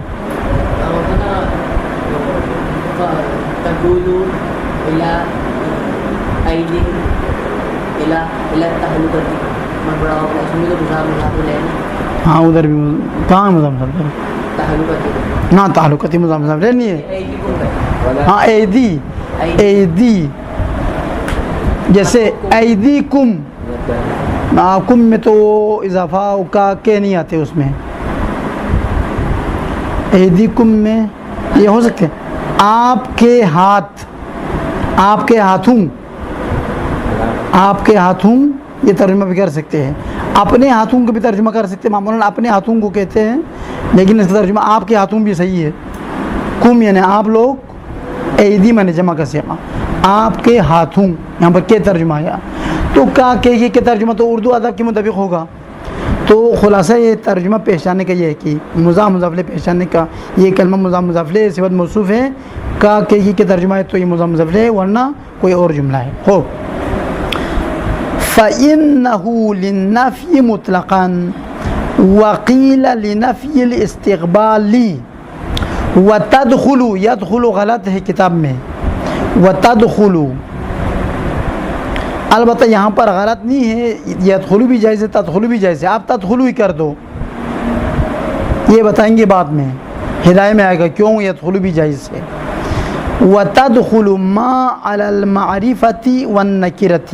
ہاں ادھر بھی کہاں مضاف نہ تعلقاتی مضاف نہیں ہے. ہاں ایدی, ایدی جیسے ایدی کم, کم میں تو اضافہ کا کے نہیں آتے اس میں. ایدی کم میں یہ ہو سکتے آپ کے ہاتھ, آپ کے ہاتھوں, آپ کے ہاتھوں, یہ ترجمہ بھی کر سکتے ہیں. اپنے ہاتھوں کو بھی ترجمہ کر سکتے ہیں, معمولاً اپنے ہاتھوں کو کہتے ہیں, لیکن اس کا ترجمہ آپ کے ہاتھوں بھی صحیح ہے. کم یعنی آپ لوگ, ایدی میں نے جمع کا سیما, آپ کے ہاتھوں, یہاں پر کے ترجمہ آیا. تو کا کے ترجمہ تو اردو ادب کے مطابق ہوگا. تو خلاصہ یہ ترجمہ پہچاننے کا یہ ہے کہ مضاف مضاف الیہ پہچاننے کا, یہ کلمہ مضاف مضاف الیہ صفت موصوف ہے, کا کے ترجمہ ہے تو یہ مضاف مضاف الیہ, ورنہ کوئی اور جملہ ہے. ہو فَإِنَّهُ لِلنَّفْيِ مُطْلَقًا وَقِيلَ لِنَفْيِ الْإِسْتِقْبَالِ وَتَدْخُلُ, يَدْخُلُ غلط ہے کتاب میں, وَتَدْخُلُ البتہ یہاں پر غلط نہیں ہے، یدخلو بھی جائز ہے، تدخلو بھی جائز ہے، آپ تدخلو ہی کر دو، یہ بتائیں گے بعد میں، ہدایہ میں آئے گا کیوں یدخلو بھی جائز ہے۔ وَتَدْخُلُ مَا عَلَى الْمَعْرِفَةِ وَالنَّكِرَةِ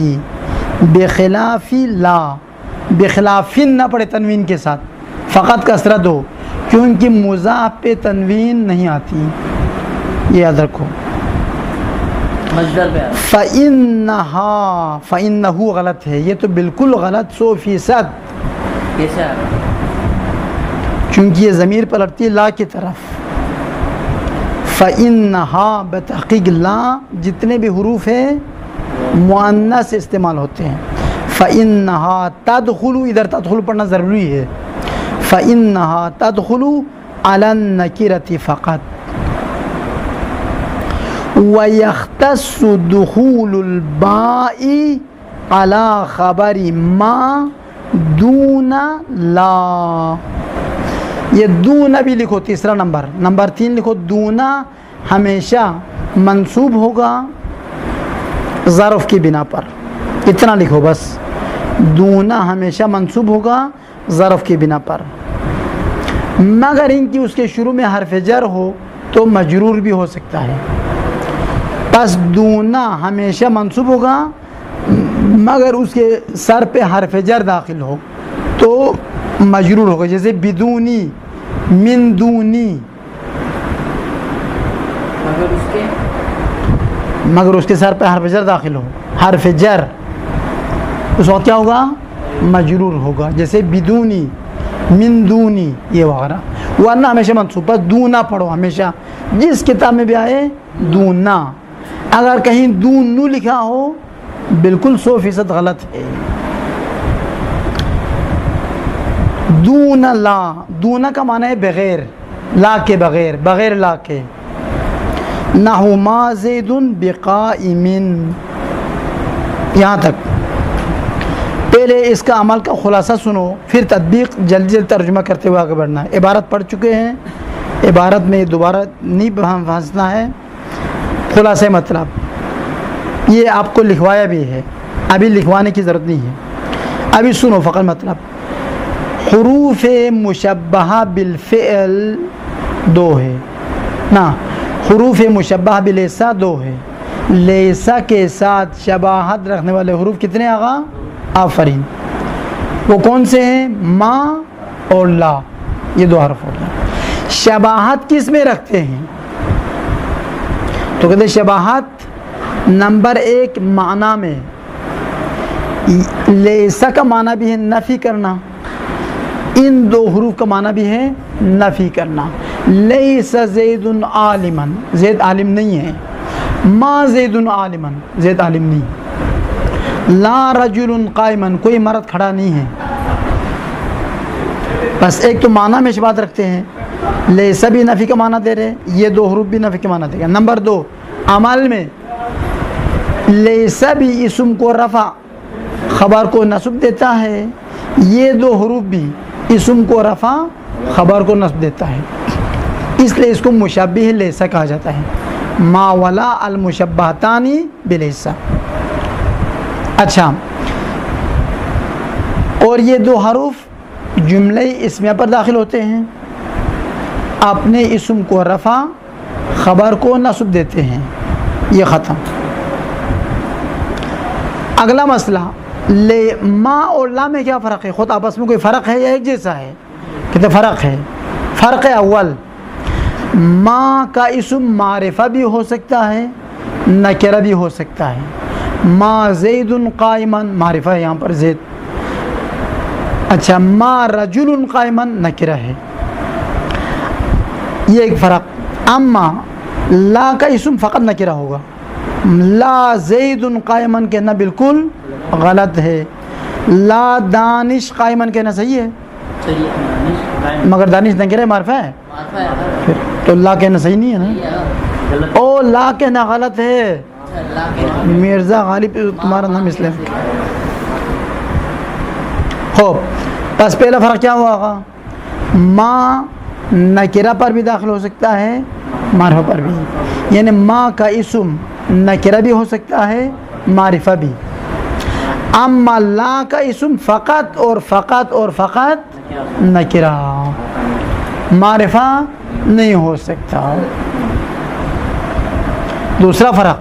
بِخِلَافِ لَا، بخلاف نہ پڑے تنوین کے ساتھ، فقط کسرت ہو، کیونکہ مضاف پہ تنوین نہیں آتی، یہ یاد رکھو۔ مصدر پہ فَإِنَّهُ غلط ہے، یہ تو بالکل غلط 100%، کیسے آ رہا چونکہ یہ ضمیر پلٹتی ہے لا کی طرف۔ فَإِنَّهَا بتحقیق لا جتنے بھی حروف ہیں مؤنث استعمال ہوتے ہیں۔ فَإِنَّهَا تَدْخُلُ، ادھر تدخل پڑھنا ضروری ہے، فَإِنَّهَا تَدْخُلُ عَلَى النَّكِرَةِ فقط۔ وَيَخْتَصُّ دُخُولُ الْبَاءِ عَلَى خَبَرِ مَا دُونَ لَا، یہ دون بھی لکھو، تیسرا نمبر 3 لکھو، دونا ہمیشہ منصوب ہوگا ظرف کی بنا پر، اتنا لکھو بس، دونا ہمیشہ منصوب ہوگا ظرف کی بنا پر، مگر ان کی اس کے شروع میں حرف جر ہو تو مجرور بھی ہو سکتا ہے۔ پس دونا ہمیشہ منصوب ہوگا مگر اس کے سر پہ حرف جر داخل ہو تو مجرور ہوگا، جیسے بدونی، من دونی، مگر اس کے سر پہ حرف جر داخل ہو، حرف جر اس وقت کیا ہوگا؟ مجرور ہوگا، جیسے بدونی، من دونی، یہ وغیرہ، ورنہ ہمیشہ منصوب، بس دونا پڑھو ہمیشہ، جس کتاب میں بھی آئے دونا، اگر کہیں دون نو لکھا ہو بالکل 100% غلط ہے۔ دون لا، دونا کا معنی ہے بغیر، لا کے بغیر، بغیر لا کے۔ نحو ما زید بقائم، یہاں تک۔ پہلے اس کا عمل کا خلاصہ سنو، پھر تطبیق جلدی جلدی ترجمہ کرتے ہوئے آگے بڑھنا ہے۔ عبارت پڑھ چکے ہیں، عبارت میں دوبارہ نہیں پھنسنا ہے، خلاصہ مطلب یہ آپ کو لکھوایا بھی ہے، ابھی لکھوانے کی ضرورت نہیں ہے، ابھی سنو فقط مطلب۔ حروف مشبہہ بالفعل 2 ہے نا، حروف مشبہہ بلیسا 2 ہے، لیسا کے ساتھ شباہت رکھنے والے حروف کتنے آغا؟ آفرین، وہ کون سے ہیں؟ ما اور لا، یہ 2 حرف ہو گئے۔ شباہت کس میں رکھتے ہیں؟ تو کہتے ہیں شباہت نمبر 1 معنی میں، لیسا کا معنی بھی ہے نفی کرنا، ان 2 حروف کا معنی بھی ہے نفی کرنا۔ لیس زید عالما، زید عالم نہیں ہے، ما زید عالما، زید عالم نہیں، لا رجل قائما، کوئی مرد کھڑا نہیں ہے۔ بس ایک تو معنی میں شباہت رکھتے ہیں، لیسا بھی نفی کا معنی دے رہے، یہ 2 حروف بھی نفی کا معنی دے گا۔ نمبر 2 عمل میں، لیسا بھی اسم کو رفع خبر کو نصب دیتا ہے، یہ 2 حروف بھی اسم کو رفع خبر کو نصب دیتا ہے، اس لیے اس کو مشبہ لیسا کہا جاتا ہے، ما ولا المشبہتانی بلیسا۔ اچھا، اور یہ 2 حروف جملہ اسمیہ پر داخل ہوتے ہیں، اپنے اسم کو رفع خبر کو نصب دیتے ہیں، یہ ختم۔ اگلا مسئلہ، ما اور لا میں کیا فرق ہے؟ خود آپس میں کوئی فرق ہے یا ایک جیسا ہے؟ کہتے فرق ہے۔ فرق اول، ما کا اسم معرفہ بھی ہو سکتا ہے، نکرہ بھی ہو سکتا ہے۔ ما زید قائما، معرفہ ہے یہاں پر زید، اچھا ما رجل قائما نکرہ ہے، یہ ایک فرق۔ اما لا کا اسم فقط نکرہ ہوگا، لا زید قائما کہنا بالکل غلط ہے، لا دانش قائما کہنا صحیح ہے، مگر دانش نکرہ ہے، معرفہ ہے، پھر تو لا کہنا صحیح نہیں ہے نا، او لا کہنا غلط ہے، مرزا غالب تمہارا نام اس لیے ہو۔ بس پہلا فرق کیا ہوا آقا؟ ما نکرہ پر بھی داخل ہو سکتا ہے، معرفہ پر بھی، یعنی ما کا اسم نکرہ بھی ہو سکتا ہے، معرفہ بھی۔ اما لا کا اسم فقط اور فقط اور فقط نکرہ، معرفہ نہیں ہو سکتا۔ دوسرا فرق،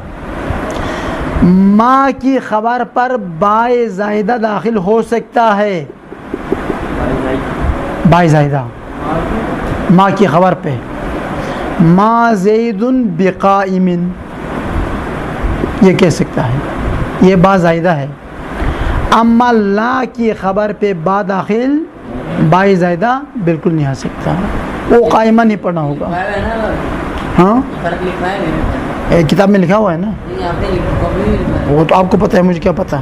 ما کی خبر پر بائے زائدہ داخل ہو سکتا ہے، بائے زائدہ ما کی خبر پہ، ما زید بقائم، یہ کہہ سکتا ہے، یہ با زائدہ ہے۔ اما لا کی خبر پہ با داخل بائے زائدہ بالکل نہیں آ سکتا، وہ قائمہ نہیں پڑھنا ہوگا۔ ہاں فرق لکھا ہے ایک کتاب میں لکھا ہوا ہے نا، نہیں آپ نے کاپی میں لکھا ہے۔ وہ تو آپ کو پتہ ہے، مجھے کیا پتہ،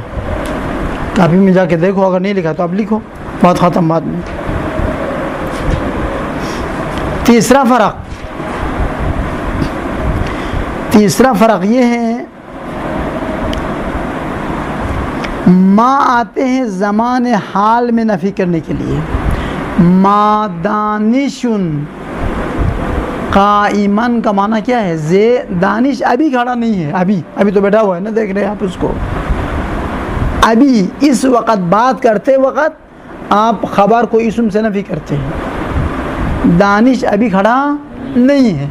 کاپی میں جا کے دیکھو، اگر نہیں لکھا تو آپ لکھو، بات ختم بعد میں۔ تیسرا فرق یہ ہے، ما آتے ہیں زمان حال میں نفی کرنے کے لیے، ما دانشن قائمن کا معنی کیا ہے؟ دانش ابھی کھڑا نہیں ہے، ابھی تو بیٹھا ہوا ہے نا، دیکھ رہے ہیں آپ اس کو، ابھی اس وقت بات کرتے وقت آپ خبر کو اسم سے نفی کرتے ہیں، دانش ابھی کھڑا نہیں ہے۔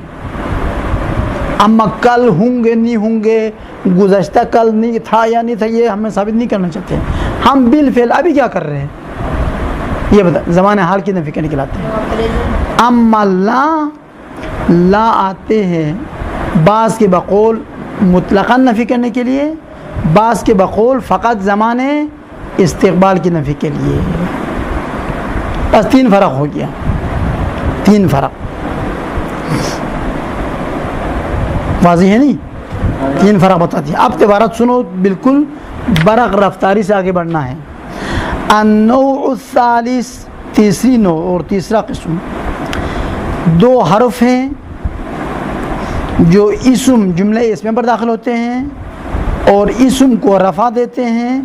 اما کل ہوں گے نہیں ہوں گے، گزشتہ کل نہیں تھا یا نہیں تھا، یہ ہمیں ثابت نہیں کرنا چاہتے، ہم بالفعل ابھی کیا کر رہے ہیں یہ بتا، زمان حال کی نفی کرنے کے لاتے ہیں۔ اما لا آتے ہیں بعض کے بقول مطلقاً نفی کرنے کے لیے، بعض کے بقول فقط زمان استقبال کی نفی کے لیے۔ بس تین فرق ہو گیا، تین فرق واضح ہے نہیں؟ تین فرق بتا دیا۔ اب عبارت سنو، بالکل برق رفتاری سے آگے بڑھنا ہے۔ النوع الثالث، تیسری نوع اور تیسرا قسم، دو حرف ہیں جو اسم جملہ اسم پر داخل ہوتے ہیں اور اسم کو رفع دیتے ہیں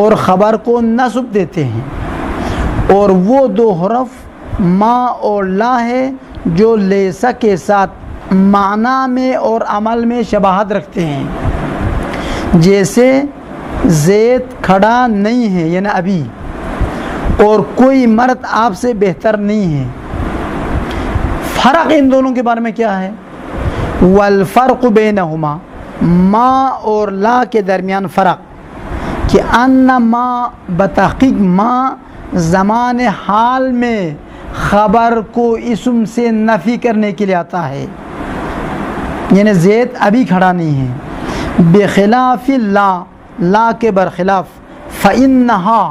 اور خبر کو نصب دیتے ہیں، اور وہ دو حرف ما اور لا ہے جو لیسا کے ساتھ معنی میں اور عمل میں شباہت رکھتے ہیں، جیسے زید کھڑا نہیں ہے یعنی ابھی، اور کوئی مرد آپ سے بہتر نہیں ہے۔ فرق ان دونوں کے بارے میں کیا ہے؟ والفرق بینہما، ما اور لا کے درمیان فرق کہ ان ما بتحقیق ما زمان حال میں خبر کو اسم سے نفی کرنے کے لیے آتا ہے، یعنی زید ابھی کھڑا نہیں ہے، بخلاف لا کے برخلاف، فإنہا،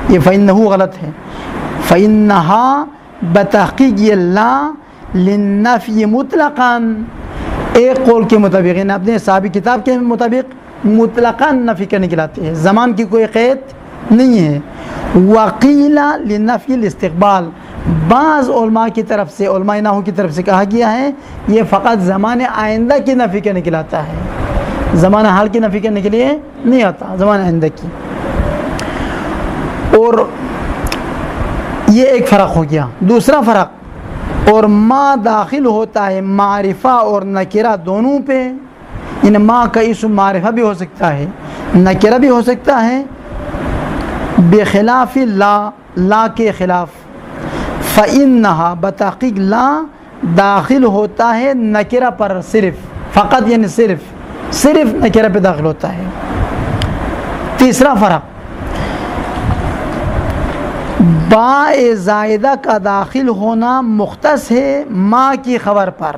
یہ فإنہو غلط ہے، فإنہا بتحقیق یہ لا للنفی مطلقاً، ایک قول کے مطابق، یعنی اپنے صحابی کتاب کے مطابق مطلقاً نفی کرنے کے لاتے ہیں، زمان کی کوئی قید نہیں ہے۔ وقیل لنفی الاستقبال، بعض علماء کی طرف سے، علماء نحو کی طرف سے کہا گیا ہے یہ فقط زمان آئندہ کی نفی کرنے کے لیے آتا ہے، زمان حال کی نفی کرنے کے لیے نہیں آتا، زمان آئندہ کی۔ اور یہ ایک فرق ہو گیا۔ دوسرا فرق، اور ما داخل ہوتا ہے معرفہ اور نکرہ دونوں پہ، یعنی ما کا اسم معرفہ بھی ہو سکتا ہے، نکرہ بھی ہو سکتا ہے، بخلاف لا کے خلاف، فإنہا بتحقیق لا داخل ہوتا ہے نکرہ پر صرف، فقط یعنی صرف نکرہ پہ داخل ہوتا ہے۔ تیسرا فرق، با زائدہ کا داخل ہونا مختص ہے ما کی خبر پر،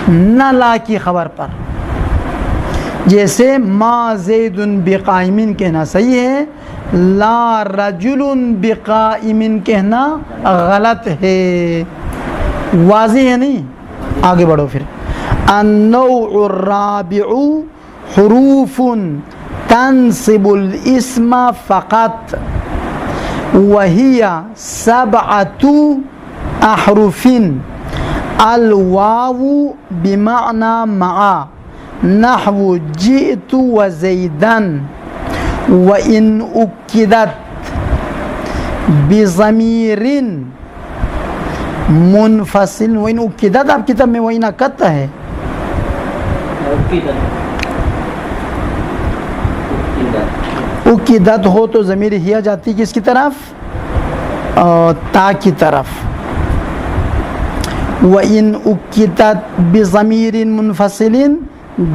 نہ لا کی خبر پر، جیسے ما زید بقائم کہنا صحیح ہے، لا رجل بقائم کہنا غلط ہے۔ واضح ہے نہیں؟ آگے بڑھو پھر۔ النوع الرابع حروف تنصب الاسم فقط وهي 7 احرف، الواو بمعنى مع، نحو جئت وزيدا، وإن أكدت بضمير منفصل، وإن أكدت آپ کتاب میں وإن أكدت ہے، اکدت ہو تو ضمیر ہیا جاتی کس کی طرف؟ تا کی طرف. وَإِنْ أُكِّتَتْ بِضَمِيرٍ مُنْفَصِلٍ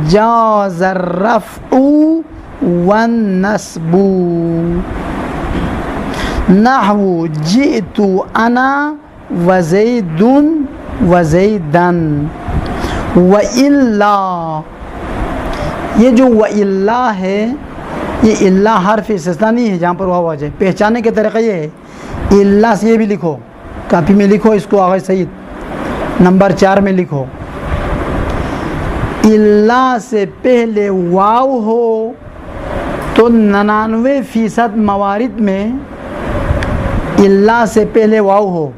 جَازَ الرَّفْعُ وَالنَّصْبُ نحو جئت انا وزید وزیدن. وَإِلَّا یہ جو وَإِلَّا ہے یہ اللہ حرف استثناء نہیں ہے جہاں پر واو آ جائے. پہچاننے کے طریقہ یہ ہے اللہ سے یہ بھی لکھو, کاپی میں لکھو اس کو آغا سعید نمبر 4 میں لکھو. اللہ سے پہلے واو ہو تو 99% موارد میں اللہ سے پہلے واو ہو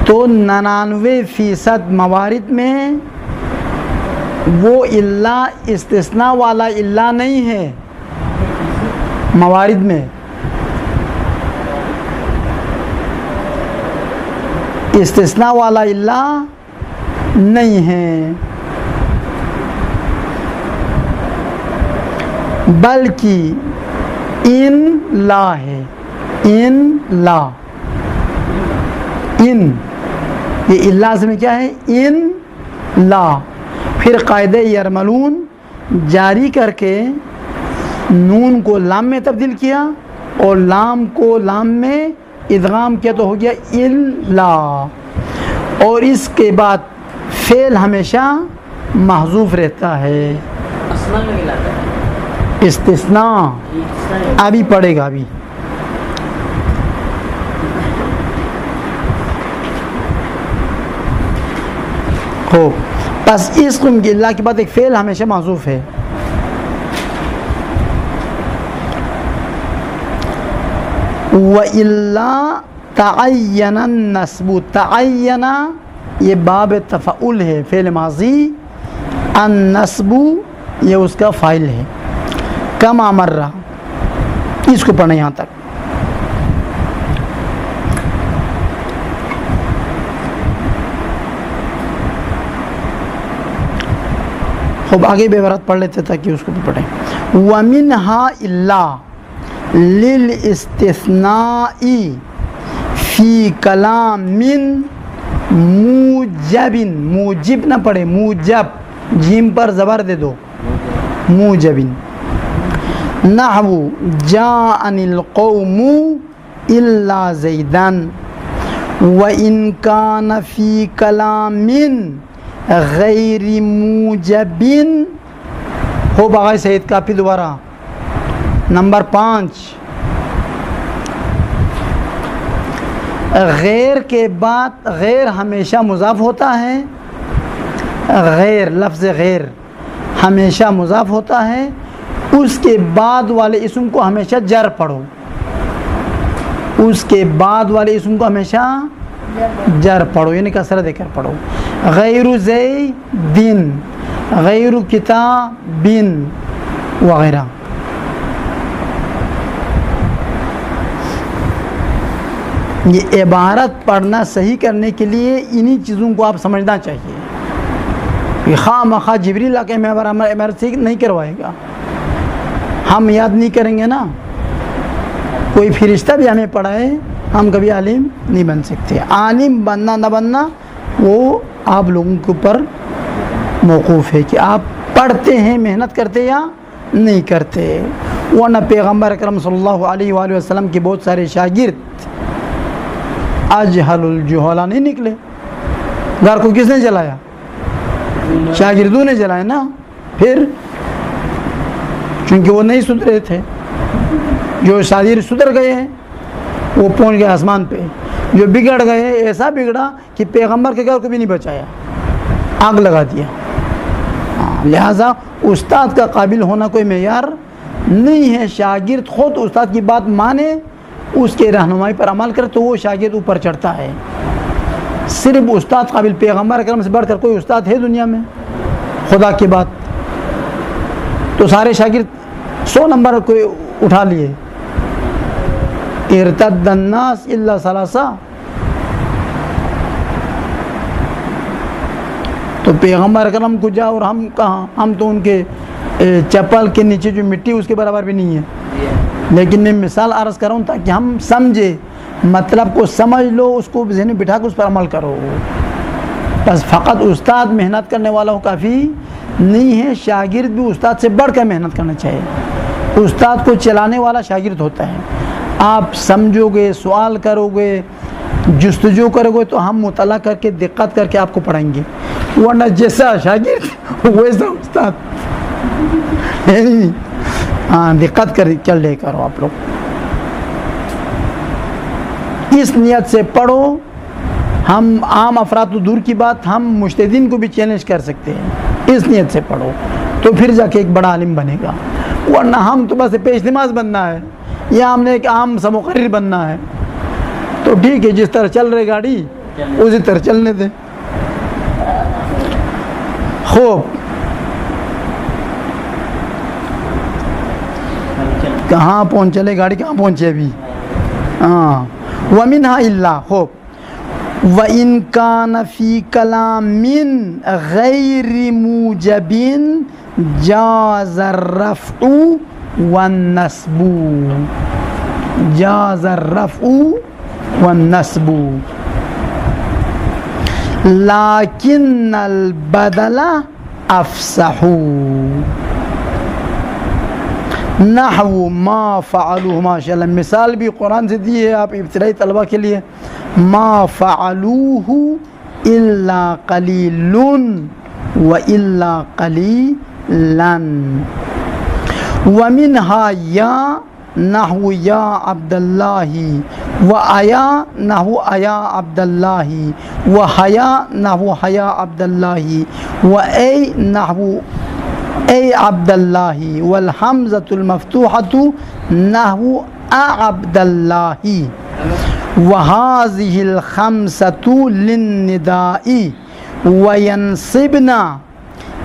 تو 99% موارد میں وہ اللہ استثناء والا اللہ نہیں ہے. موارد میں استثناء والا اللہ نہیں ہے, بلکہ ان لا ہے. ان لا, ان یہ اللہ سے میں کیا ہے؟ ان لا. پھر قاعدہ یرملون جاری کر کے نون کو لام میں تبدیل کیا اور لام کو لام میں ادغام کیا تو ہو گیا الا. اور اس کے بعد فعل ہمیشہ محذوف رہتا ہے. استثناء ابھی پڑھے گا ابھی. ہو بس اس قسم کی اللہ کے بعد ایک فعل ہمیشہ محذوف ہے. وَإِلَّا تعین النصب. تعین یہ باب تفعول ہے, فعل ماضی. النصب یہ اس کا فاعل ہے. کما مرہ, اس کو پڑھنا یہاں تک. خوب آگے بے برات پڑھ لیتے تاکہ اس کو بھی پڑھیں. وَمِنْهَا إِلَّا لِلْإِسْتِثْنَاءِ فِي كَلَامٍ موجب. موجب نہ پڑھے, موجب, جیم پر زبر دے دو, موجب. نحو جاءنی القوم الا زیدن. وَإِنْ كَانَ فِي كَلَامٍ غیر موجب. ہو بغیر سعید کاپی دوبارہ نمبر 5. غیر کے بعد غیر ہمیشہ مضاف ہوتا ہے. غیر, لفظ غیر ہمیشہ مضاف ہوتا ہے. اس کے بعد والے اسم کو ہمیشہ جر پڑھو. اس کے بعد والے اسم کو ہمیشہ جر پڑھو, یعنی کسرہ دے کر پڑھو. غیر زیدن, غیر کتابن وغیرہ. یہ عبارت پڑھنا صحیح کرنے کے لیے انہی چیزوں کو آپ سمجھنا چاہیے. کہ خواہ مخواہ جبریل آ کے عبارت صحیح نہیں کروائے گا, ہم یاد نہیں کریں گے نا. کوئی فرشتہ بھی ہمیں پڑھائے ہم کبھی عالم نہیں بن سکتے. عالم بننا نہ بننا وہ آپ لوگوں کے اوپر موقوف ہے کہ آپ پڑھتے ہیں, محنت کرتے یا نہیں کرتے. ورنہ پیغمبر اکرم صلی اللہ علیہ وآلہ وسلم کے بہت سارے شاگرد اجہل الجہلا نہیں نکلے. گھر کو کس نے جلایا؟ شاگردوں نے جلایا نا. پھر چونکہ وہ نہیں سدھرے تھے. جو شاگرد سدھر گئے ہیں وہ پہنچ گئے آسمان پہ. جو بگڑ گئے ایسا بگڑا کہ پیغمبر کے گھر کو بھی نہیں بچایا, آگ لگا دیا. لہٰذا استاد کا قابل ہونا کوئی معیار نہیں ہے. شاگرد خود استاد کی بات مانے, اس کے رہنمائی پر عمل کرے تو وہ شاگرد اوپر چڑھتا ہے. صرف استاد قابل, پیغمبر اکرم سے بڑھ کر کوئی استاد ہے دنیا میں خدا کی بات؟ تو سارے شاگرد 100 نمبر کوئی اٹھا لیے. ارتد الناس الا ثلاثہ. تو پیغمبر اکرم کو جا اور ہم کہاں, ہم تو ان کے چپل کے نیچے جو مٹی اس کے برابر بھی نہیں ہے، لیکن میں مثال عرض کر رہا ہوں تاکہ ہم سمجھے، مطلب کو سمجھ لو، اس کو ذہن میں بٹھا کے اس پر عمل کرو. بس فقط استاد محنت کرنے والا ہو کافی نہیں ہے، شاگرد بھی استاد سے بڑھ کر محنت کرنا چاہیے. استاد کو چلانے والا شاگرد ہوتا ہے. آپ سمجھو گے، سوال کرو گے، جستجو کرو گے تو ہم مطالعہ کر کے دقت کر کے آپ کو پڑھائیں گے، ورنہ جیسا شاگرد ویسا استاد. ہاں دقت کر چل لے کرو آپ لوگ. اس نیت سے پڑھو. ہم عام افراد تو دور کی بات، ہم مجتہدین کو بھی چیلنج کر سکتے ہیں. اس نیت سے پڑھو تو پھر جا کے ایک بڑا عالم بنے گا، ورنہ ہم تو بس پیش نماز بننا ہے یا ہم نے ایک عام سا مقرر بننا ہے تو ٹھیک ہے، جس طرح چل رہی گاڑی اسی طرح چلنے دیں. خوب، کہاں پہنچ چلے گاڑی، کہاں پہنچے ابھی. ہاں وَمِنْهَا إِلَّا. خوب. وَإِنْ كَانَ فِي كَلَامٍ غَيْرِ مُوجَبٍ جَازَ الرَّفْعُ وَالنَّصْبُ. جَازَ الرَّفْعُ وَالنَّصْبُ لَكِنَّ الْبَدَلَ أَفْصَحُ. نحو ما فعلوه. ماشاء اللہ مثال بھی قرآن سے دی ہے آپ ابتدائی طلبہ کے لیے. ما فعلوه الا قلیل و الا قلیلا. ومنها یا نحو یا عبد اللہ، و ایا نحو ایا عبد اللہ، و حیا نحو حیا عبد اللہ، و اے نحو اے عبد اللہ، والحمزۃ المفتوحۃ نحو عبد اللہ. وهذه الخمسة للنداء وينصبن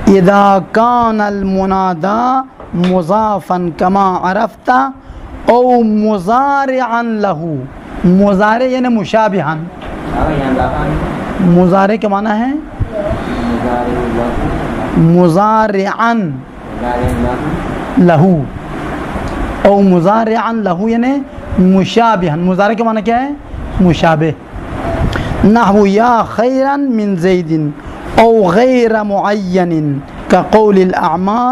إذا كان المنادى مضافا كما عرفت أو مضارعا له. مضارع یعنی مشابہا. مضارع کا معنی ہے مضارعا له او مضارعا له یعنی مشابہا. مضارع کا معنی کیا ہے؟ مشابہ. نحو یا خیرا من زید او غیر معین كقول الاعمى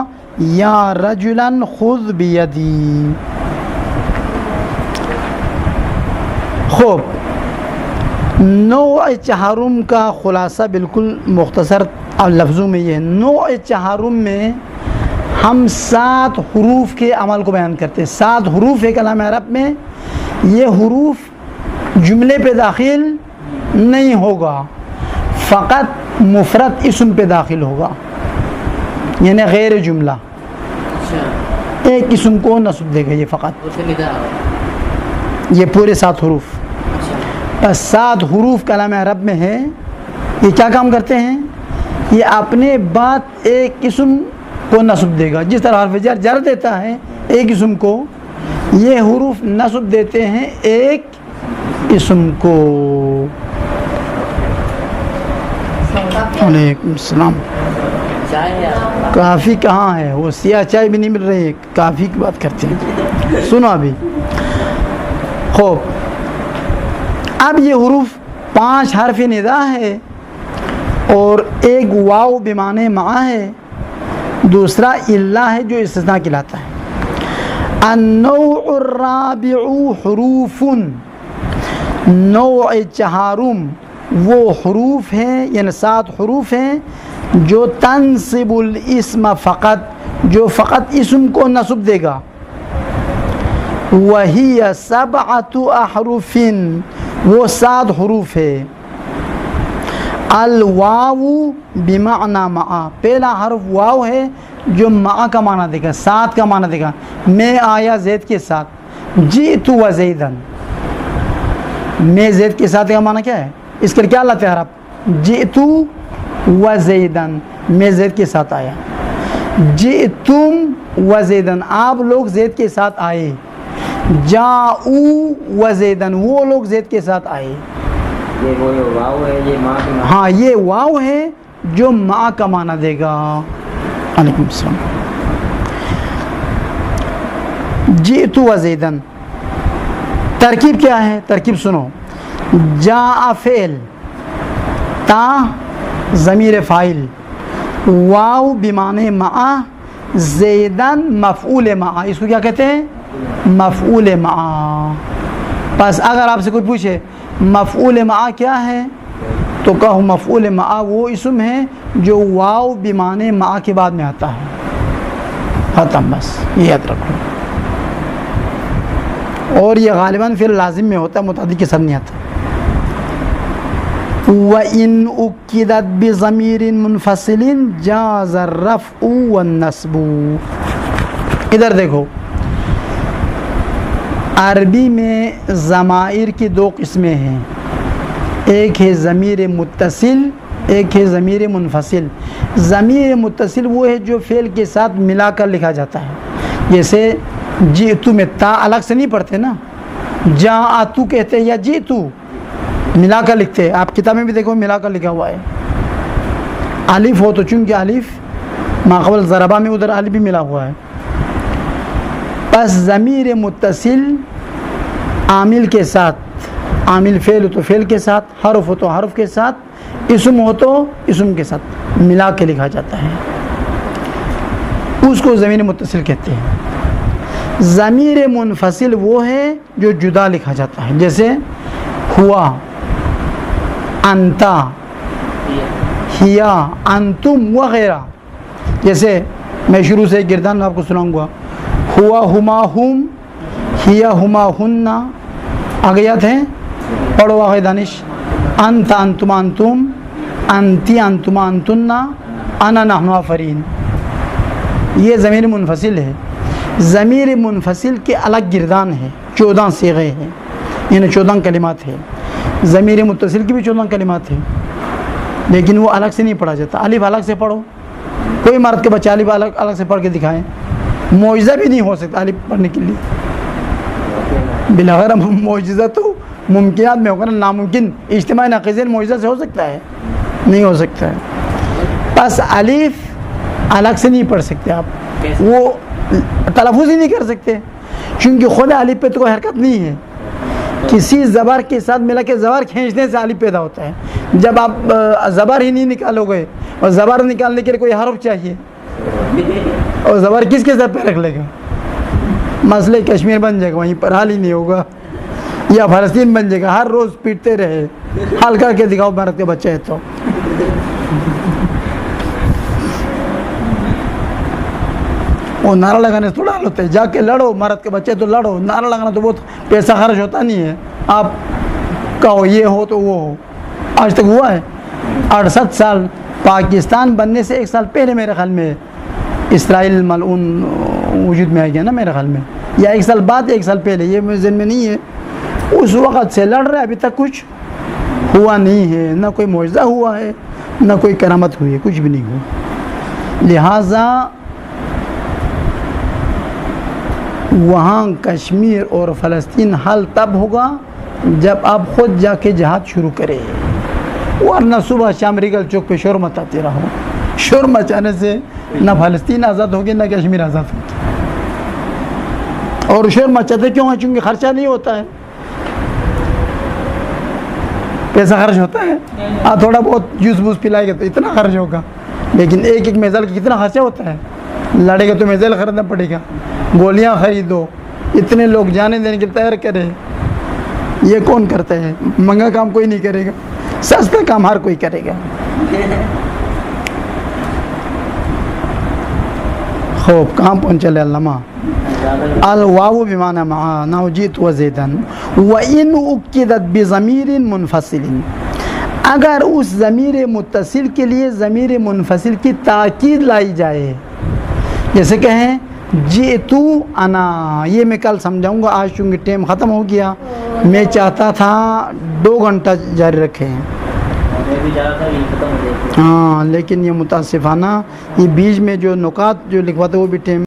یا رجلا خذ بیدی. خوب، نوع چہارم کا خلاصہ بالکل مختصر لفظوں میں یہ ہے. نوع چہارم میں ہم 7 حروف کے عمل کو بیان کرتے ہیں. 7 حروف ہے کلام عرب میں. یہ حروف جملے پہ داخل نہیں ہوگا، فقط مفرد اسم پہ داخل ہوگا، یعنی غیر جملہ. ایک اسم کو نصب دے گا یہ فقط. یہ پورے 7 حروف. بس 7 حروف کلام عرب میں ہے. یہ کیا کام کرتے ہیں؟ یہ اپنے بعد ایک اسم کو نصب دے گا. جس طرح حرف جر جر دیتا ہے ایک اسم کو، یہ حروف نصب دیتے ہیں ایک اسم کو. علیکم السلام. کافی کہاں ہے؟ وہ سیاہ چائے بھی نہیں مل رہی ہے. کافی کی بات کرتے ہیں. سنو ابھی. خوب، اب یہ حروف 5 حرف ندا ہے اور ایک واو بمعنی مع ہے، دوسرا الا ہے جو استثناء کہلاتا ہے. النوع الرابع حروف. نوع چہارم وہ حروف ہیں، یعنی 7 حروف ہیں جو تنصب الاسم فقط، جو فقط اسم کو نصب دے گا. وہی 7 احرف، وہ 7 حروف ہے. الواو بمعنی مع، پہلا حرف واو ہے جو مع کا معنی دے گا، ساتھ کا معنی دے گا. میں آیا زید کے ساتھ. جئت و زیدن، میں زید کے ساتھ کا معنی کیا ہے؟ اس کا کیا لاتے ہیں حرف؟ جئت و زیدن، میں زید کے ساتھ آیا. جئتم و زیدن، آپ لوگ زید کے ساتھ آئے. جاؤ و زیدن، وہ لوگ زید کے ساتھ آئے. یہ وہ واو ہے، یہ ماں کی معنی. ہاں یہ واو ہے جو ماں کا معنی دے گا. علیکم السلام. جئت و زیدن، ترکیب کیا ہے؟ ترکیب سنو، جاء فعل، تا ضمیر فاعل، واو بمعنی مع، زیدن مفعول مع، اس کو کیا کہتے ہیں؟ مفعول مع۔ بس اگر آپ سے کوئی پوچھے مفعول مع کیا ہے تو کہو مفعول مع وہ اسم ہے جو واو بمعنی مع کے بعد میں آتا ہے، ختم، بس یہ یاد رکھو۔ اور یہ غالباً فعل لازم میں ہوتا ہے، متعدی کے ساتھ نہیں آتا۔ وَإِنْ أُكِّدَتْ بِضَمِيرٍ مُنْفَصِلٍ جَازَ الرَّفْعُ وَالنَّصْبُ۔ ادھر دیکھو، عربی میں ضمائر کی دو قسمیں ہیں، ایک ہے ضمیر متصل، ایک ہے ضمیر منفصل۔ ضمیر متصل وہ ہے جو فعل کے ساتھ ملا کر لکھا جاتا ہے، جیسے جئتو میں تا الگ سے نہیں پڑھتے نا، جاءتو کہتے ہیں یا جئتو ملا کر لکھتے ہیں، آپ کتاب میں بھی دیکھو ملا کر لکھا ہوا ہے۔ الف ہو تو چونکہ الف ما قبل ضربہ میں ادھر الف بھی ملا ہوا ہے۔ بس ضمیر متصل عامل کے ساتھ، عامل فعل ہو تو فعل کے ساتھ، حرف ہو تو حرف کے ساتھ، اسم ہو تو اسم کے ساتھ ملا کے لکھا جاتا ہے، اس کو ضمیر متصل کہتے ہیں۔ ضمیر منفصل وہ ہے جو جدا لکھا جاتا ہے، جیسے ہوا، انتا، ہیا، انتم وغیرہ۔ جیسے میں شروع سے گردان آپ کو سناؤں گا، ہوا ہما ہم، ہیا ہما ہن، آگیات ہیں، پڑھو آگے دانش، انت انتما انتم، انتی انتما انتن، انا نحن آفرین۔ یہ ضمیر منفصل ہے۔ ضمیر منفصل کے الگ گردان ہے، 14 صیغے ہیں، یعنی 14 کلمات ہیں۔ ضمیر متصل کی بھی 14 کلمات ہیں، لیکن وہ الگ سے نہیں پڑھا جاتا۔ الف الگ سے پڑھو، کوئی مرد کے بچے الف الگ سے پڑھ کے دکھائیں، معجزہ بھی نہیں ہو سکتا الف پڑھنے کے لیے۔ بلاغیر معجزہ تو ممکنات میں ہوگا نا، ناممکن اجتماعی ناقصین معجزہ سے ہو سکتا ہے؟ نہیں ہو سکتا ہے۔ بس الف الگ سے نہیں پڑھ سکتے آپ، وہ تلفظ ہی نہیں کر سکتے، کیونکہ خود الف پہ تو کوئی حرکت نہیں ہے، کسی زبر کے ساتھ ملا کے زبر کھینچنے سے الف پیدا ہوتا ہے۔ جب آپ زبر ہی نہیں نکالو گے، اور زبر نکالنے کے لیے کوئی حرف چاہیے، اور زبر کس کے ساتھ پہ رکھ لے گا؟ مسئلہ کشمیر بن جائے گا، وہیں پر حل ہی نہیں ہوگا، یا فلسطین بن جائے گا، ہر روز پیٹتے رہے، حل کر کے دکھاؤ بھارت کے بچے ہیں تو۔ وہ نعرہ لگانے سے تھوڑا حل ہوتا ہے، جا کے لڑو، مرد کے بچے تو لڑو، نعرہ لگانا تو بہت پیسہ خرچ ہوتا نہیں ہے، آپ کہو یہ ہو تو وہ ہو۔ آج تک ہوا ہے 68 سال، پاکستان بننے سے 1 سال پہلے میرے خیال میں اسرائیل ملعون وجود میں آ گیا نا میرے خیال میں، یا 1 سال بعد، 1 سال پہلے، یہ میرے ذہن میں نہیں ہے۔ اس وقت سے لڑ رہے، ابھی تک کچھ ہوا نہیں ہے، نہ کوئی معجزہ ہوا ہے، نہ کوئی کرامت ہوئی ہے، کچھ بھی نہیں ہوا۔ لہٰذا وہاں کشمیر اور فلسطین حل تب ہوگا جب آپ خود جا کے جہاد شروع کریں، ورنہ صبح شام ریگل چوک پہ شور مچاتے رہو۔ شور مچانے سے نہ فلسطین آزاد ہوگی نہ کشمیر آزاد ہوگی۔ اور شور مچاتے کیوں ہیں؟ چونکہ خرچہ نہیں ہوتا ہے، پیسہ خرچ ہوتا ہے، آپ تھوڑا بہت جوس بوس پلائے گا تو اتنا خرچ ہوگا، لیکن ایک میزائل کا کتنا خرچہ ہوتا ہے؟ لڑے گا تو میزائل خریدنا پڑے گا، گولیاں خریدو، اتنے لوگ جانے دینے کے تیار کرے، یہ کون کرتا ہے؟ مہنگا کام کوئی نہیں کرے گا، سستا کام ہر کوئی کرے گا۔ خوب کہاں پہنچے لے علامہ؟ الواو بمعنی مع، نحو جئت وزیدا، وَإِنْ أُكِّدَتْ بِضَمِيرٍ مُنْفَصِلٍ، اگر اس ضمیر متصل کے لیے ضمیر منفصل کی تاکید لائی جائے، جیسے کہیں جئتو انا، یہ میں کل سمجھاؤں گا، آج چونکہ ٹائم ختم ہو گیا، میں چاہتا تھا 2 گھنٹہ جاری رکھیں، ہاں، لیکن یہ متاسفانہ یہ بیچ میں جو نکات جو لکھواتے وہ بھی ٹائم